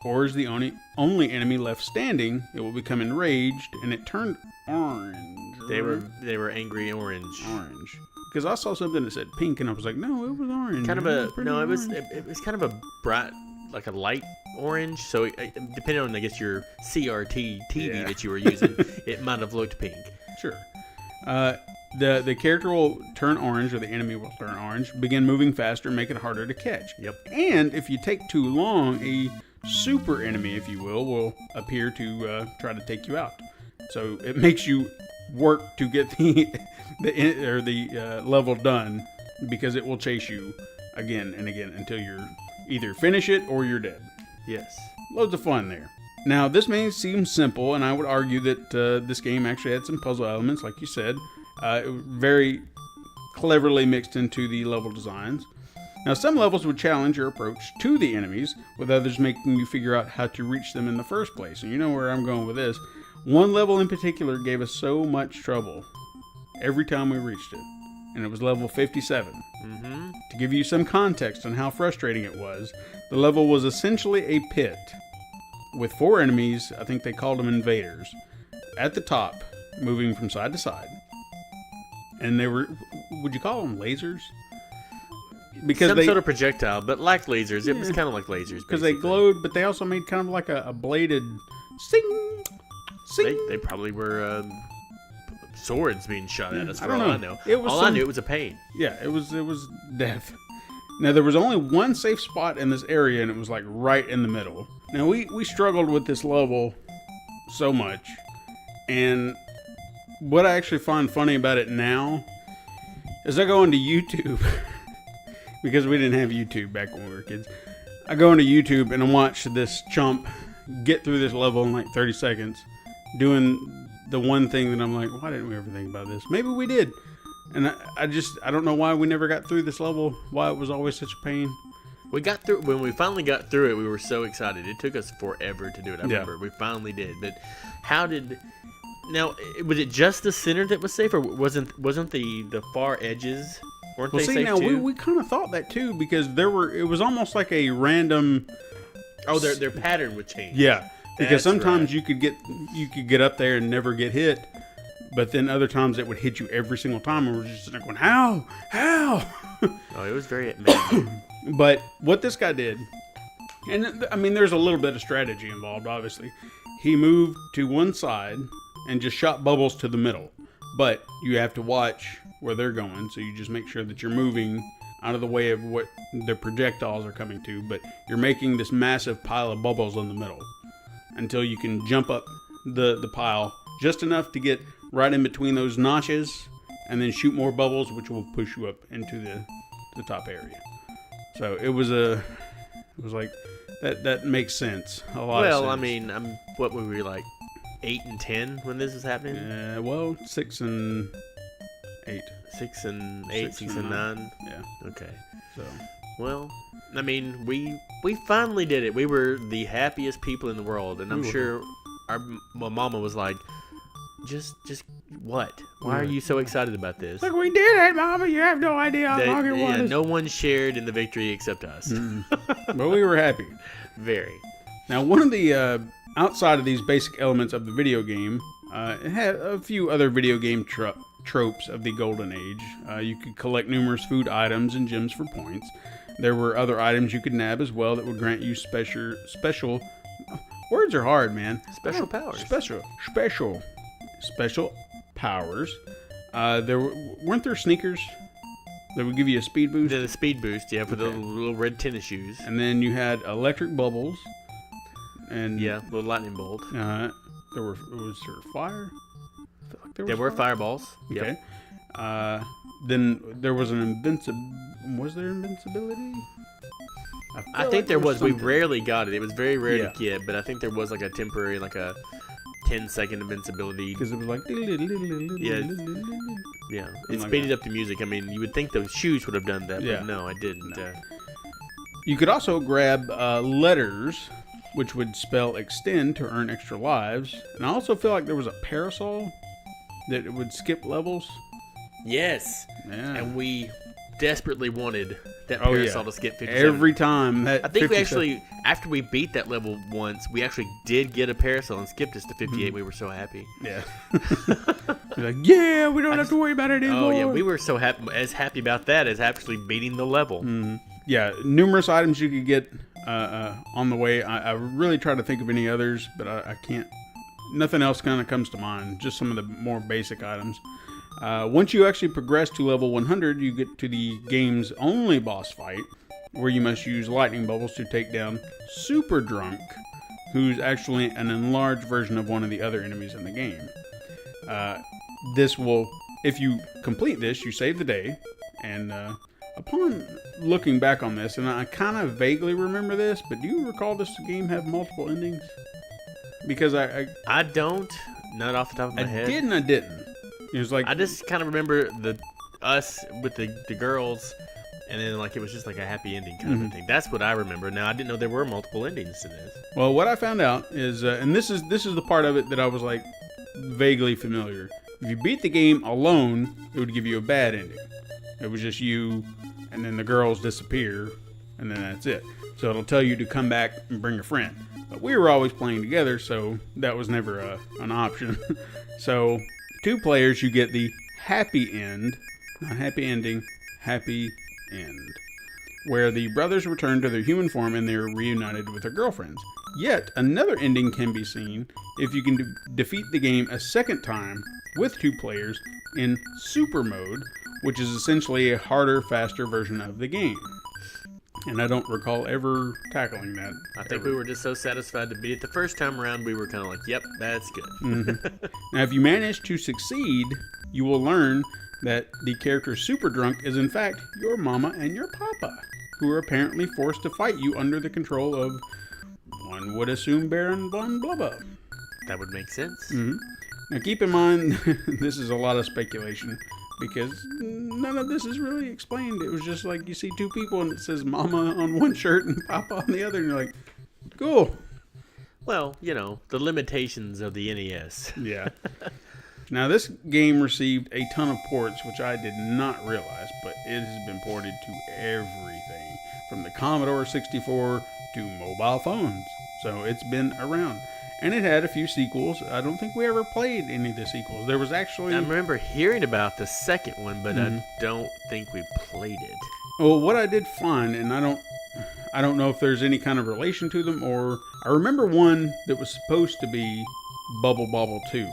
or is the only enemy left standing, it will become enraged, and it turned orange. They were angry orange. Orange. Because I saw something that said pink, and I was like, no, it was orange. Kind of orange. it was kind of a bright, like a light orange. So depending on, I guess, your CRT TV that you were using, it might have looked pink. Sure. The character will turn orange, or the enemy will turn orange, begin moving faster, make it harder to catch. Yep. And if you take too long, a super enemy, if you will appear to try to take you out. So it makes you work to get the level done, because it will chase you again and again until you're either finish it or you're dead. Yes. Loads of fun there. Now, this may seem simple, and I would argue that this game actually had some puzzle elements, like you said. It was very cleverly mixed into the level designs. Now, some levels would challenge your approach to the enemies, with others making you figure out how to reach them in the first place. And you know where I'm going with this. One level in particular gave us so much trouble every time we reached it, and it was level 57. Mm-hmm. To give you some context on how frustrating it was, the level was essentially a pit with 4 enemies. I think they called them invaders at the top, moving from side to side. And they were, would you call them lasers? Because some sort of projectile, but like lasers. It was kind of like lasers. Because they glowed, but they also made kind of like a bladed sing. They probably were swords being shot at us. For I don't all know. I know. It was I knew it was a pain. Yeah, it was death. Now, there was only one safe spot in this area, and it was like right in the middle. Now, we struggled with this level so much, and what I actually find funny about it now is I go into YouTube, because we didn't have YouTube back when we were kids. I go into YouTube and I watch this chump get through this level in like 30 seconds, doing the one thing that I'm like, why didn't we ever think about this? Maybe we did. And I don't know why we never got through this level, why it was always such a pain. We got through, when we finally got through it, we were so excited. It took us forever to do it. I remember. We finally did. But now, was it just the center that was safe, or wasn't the far edges, weren't they safe too? We kind of thought that too, because it was almost like a random... Oh, their pattern would change. Yeah, because That's sometimes right. you could get up there and never get hit, but then other times it would hit you every single time, and we're just like going, how? Oh, it was very amazing. But what this guy did, and I mean, there's a little bit of strategy involved, obviously. He moved to one side and just shot bubbles to the middle, but you have to watch where they're going, so you just make sure that you're moving out of the way of what the projectiles are coming to, but you're making this massive pile of bubbles in the middle until you can jump up the pile just enough to get right in between those notches and then shoot more bubbles, which will push you up into the top area. So it was like that makes sense. A lot of sense. Well, I mean, what were we, like 8 and 10 when this was happening? Well, 6 and 8. 6 and 8, 6 and 9. Yeah. Okay. So, well, I mean, we finally did it. We were the happiest people in the world, and I'm sure my mama was like, just what? Why are you so excited about this? look, we did it, Mama. You have no idea how long it was. Yeah, no one shared in the victory except us. But we were happy. Very. Now, one of the outside of these basic elements of the video game, it had a few other video game tropes of the golden age. You could collect numerous food items and gems for points. There were other items you could nab as well that would grant you special words are hard, man. Special powers. Special powers. Weren't there sneakers that would give you a speed boost? The speed boost, yeah, for the little red tennis shoes. And then you had electric bubbles. And yeah, little lightning bolt. was there fire? I feel like There were fireballs. Okay. Yep. Then there was was there invincibility? I think there was. Something. We rarely got it. It was very rare Yeah. to get, but I think there was like a temporary, like a 10-second invincibility. Because it was like... Yeah. Yeah. It like speeded that. up the music. I mean, you would think the shoes would have done that, Yeah. but no, I didn't. No. You could also grab letters, which would spell extend to earn extra lives. And I also feel like there was a parasol that it would skip levels. Yes. Yeah. And we desperately wanted that Oh, parasol yeah. to skip 57. Every time. I think we actually, after we beat that level once, we actually did get a parasol and skipped us to 58. We were so happy. Yeah. You're like, yeah, we don't have to worry about it anymore. Oh, yeah. We were so happy about that as actually beating the level. Yeah, numerous items you could get on the way. I really try to think of any others, but I can't. Nothing else kind of comes to mind. Just some of the more basic items. Once you actually progress to level 100, you get to the game's only boss fight, where you must use lightning bubbles to take down Super Drunk, who's actually an enlarged version of one of the other enemies in the game. If you complete this, you save the day, and upon looking back on this, and I kind of vaguely remember this, but do you recall this game have multiple endings? Because I don't, not off the top of my head. I did and I didn't. It was like I just kind of remember us with the girls, and then like it was just like a happy ending kind of thing. That's what I remember. Now I didn't know there were multiple endings to this. Well, what I found out is, and this is the part of it that I was like vaguely familiar. If you beat the game alone, it would give you a bad ending. It was just you, and then the girls disappear, and then that's it. So it'll tell you to come back and bring a friend. But we were always playing together, so that was never an option. So 2 players, you get the happy end, not happy ending, happy end, where the brothers return to their human form and they're reunited with their girlfriends. Yet another ending can be seen if you can defeat the game a second time with 2 players in super mode, which is essentially a harder, faster version of the game. And I don't recall ever tackling that. I think we were just so satisfied to beat it the first time around. We were kind of like, "Yep, that's good." Now, if you manage to succeed, you will learn that the character Super Drunk is in fact your mama and your papa, who are apparently forced to fight you under the control of, one would assume, Baron von Blubba. That would make sense. Now, keep in mind, this is a lot of speculation, because none of this is really explained. It was just like you see two people and it says mama on one shirt and papa on the other, and you're like, cool. Well, the limitations of the NES. Yeah. Now, this game received a ton of ports, which I did not realize, but it has been ported to everything, from the Commodore 64 to mobile phones. So it's been around. And it had a few sequels. I don't think we ever played any of the sequels. There was actually... I remember hearing about the second one, but I don't think we played it. Well, what I did find, and I don't know if there's any kind of relation to them, or... I remember one that was supposed to be Bobble 2,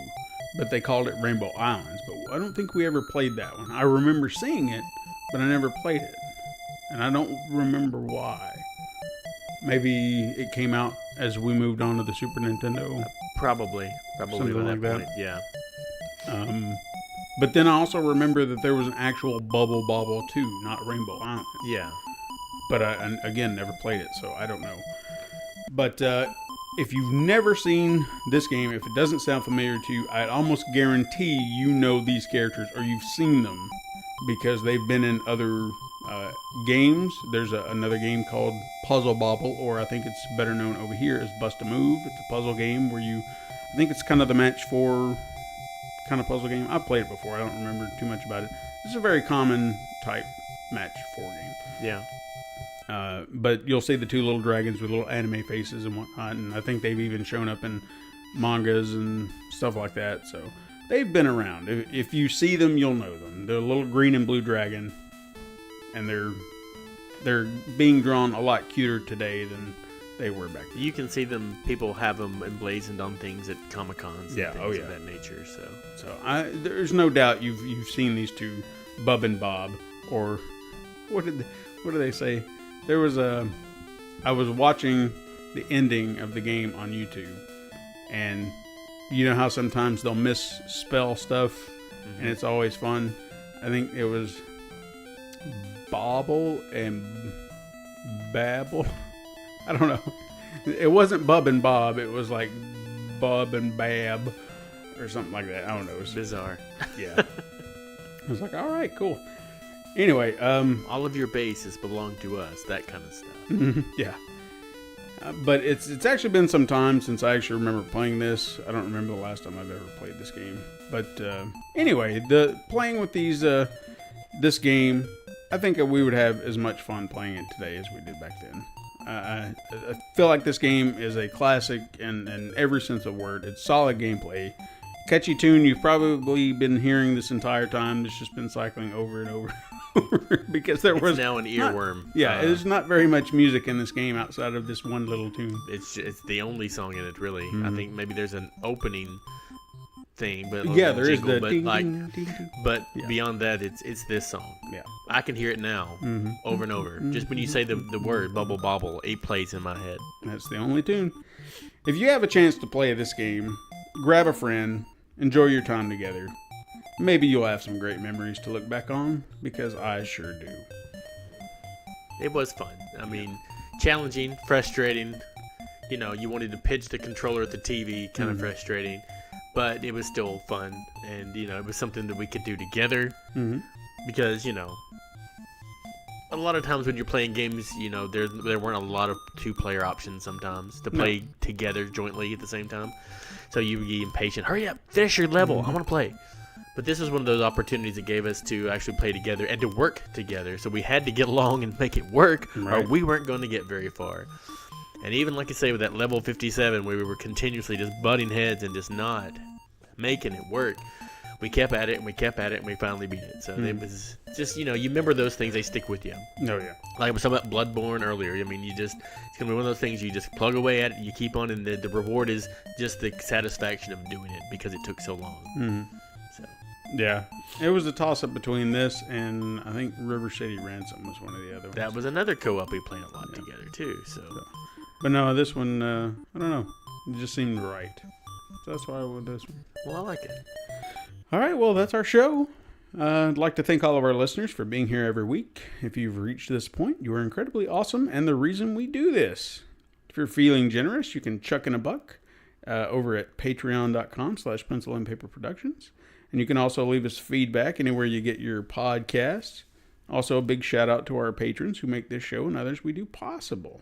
but they called it Rainbow Islands. But I don't think we ever played that one. I remember seeing it, but I never played it. And I don't remember why. Maybe it came out as we moved on to the Super Nintendo. Probably Something by like that that. point, yeah. But then I also remember that there was an actual Bobble 2, not Rainbow Island. Yeah. But I, again, never played it, so I don't know. But if you've never seen this game, if it doesn't sound familiar to you, I'd almost guarantee you know these characters or you've seen them because they've been in other games. There's another game called Puzzle Bobble, or I think it's better known over here as Bust a Move. It's a puzzle game where I think it's kind of the match 4 kind of puzzle game. I've played it before. I don't remember too much about it. It's a very common type match 4 game. Yeah. But you'll see the two little dragons with little anime faces and whatnot, and I think they've even shown up in mangas and stuff like that. So they've been around. If you see them, you'll know them. They're a little green and blue dragon, and they're being drawn a lot cuter today than they were back then. You can see them. People have them emblazoned on things at Comic-Cons and things of that nature. So there's no doubt you've seen these two, Bub and Bob, or what do they say? There was I was watching the ending of the game on YouTube, and you know how sometimes they'll misspell stuff, and it's always fun. I think it was Bobble and Babble. I don't know. It wasn't Bub and Bob. It was like Bub and Bab or something like that. I don't know. It was bizarre. Yeah. I was like, all right, cool. Anyway, all of your bases belong to us. That kind of stuff. Yeah. But it's actually been some time since I actually remember playing this. I don't remember the last time I've ever played this game. But anyway, playing with this game, I think we would have as much fun playing it today as we did back then. I feel like this game is a classic in every sense of the word. It's solid gameplay. Catchy tune you've probably been hearing this entire time. It's just been cycling over and over because it's now an earworm. There's not very much music in this game outside of this one little tune. It's the only song in it, really. I think maybe there's an opening thing, but there is the but ding, like, ding, ding, ding. But beyond that, it's this song. Yeah, I can hear it now, over and over. Just when you say the word Bubble Bobble, it plays in my head. That's the only tune. If you have a chance to play this game, grab a friend, enjoy your time together. Maybe you'll have some great memories to look back on, because I sure do. It was fun. I mean, challenging, frustrating. You wanted to pitch the controller at the TV, kind of frustrating. But it was still fun, and it was something that we could do together. Because a lot of times when you're playing games, there weren't a lot of two-player options sometimes to play together jointly at the same time. So you would get impatient. Hurry up, finish your level. I want to play. But this is one of those opportunities it gave us to actually play together and to work together. So we had to get along and make it work, or we weren't going to get very far. And even, like I say, with that level 57, where we were continuously just butting heads and just not making it work, we kept at it, and we kept at it, and we finally beat it. So it was just, you remember those things, they stick with you. Oh, yeah. Like I was talking about Bloodborne earlier. I mean, it's going to be one of those things you just plug away at it, you keep on, and the reward is just the satisfaction of doing it because it took so long. So. Yeah. It was a toss-up between this and I think River City Ransom was one of the other ones. That was another co-op we played a lot together too. So, But no, this one, I don't know. It just seemed right. So that's why I went this one. well, I like it. All right, well, that's our show. I'd like to thank all of our listeners for being here every week. If you've reached this point, you are incredibly awesome and the reason we do this. If you're feeling generous, you can chuck in a buck over at patreon.com/Pencil and Paper Productions. And you can also leave us feedback anywhere you get your podcasts. Also, a big shout out to our patrons who make this show and others we do possible.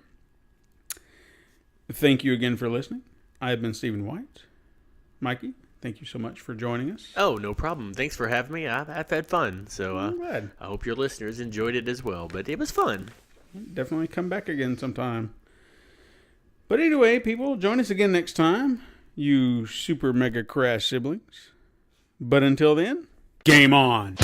Thank you again for listening. I have been Stephen White. Mikey, thank you so much for joining us. Oh, no problem. Thanks for having me. I've had fun. So Glad. I hope your listeners enjoyed it as well. But it was fun. Definitely come back again sometime. But anyway, people, join us again next time, you Super Mega Crash siblings. But until then, game on!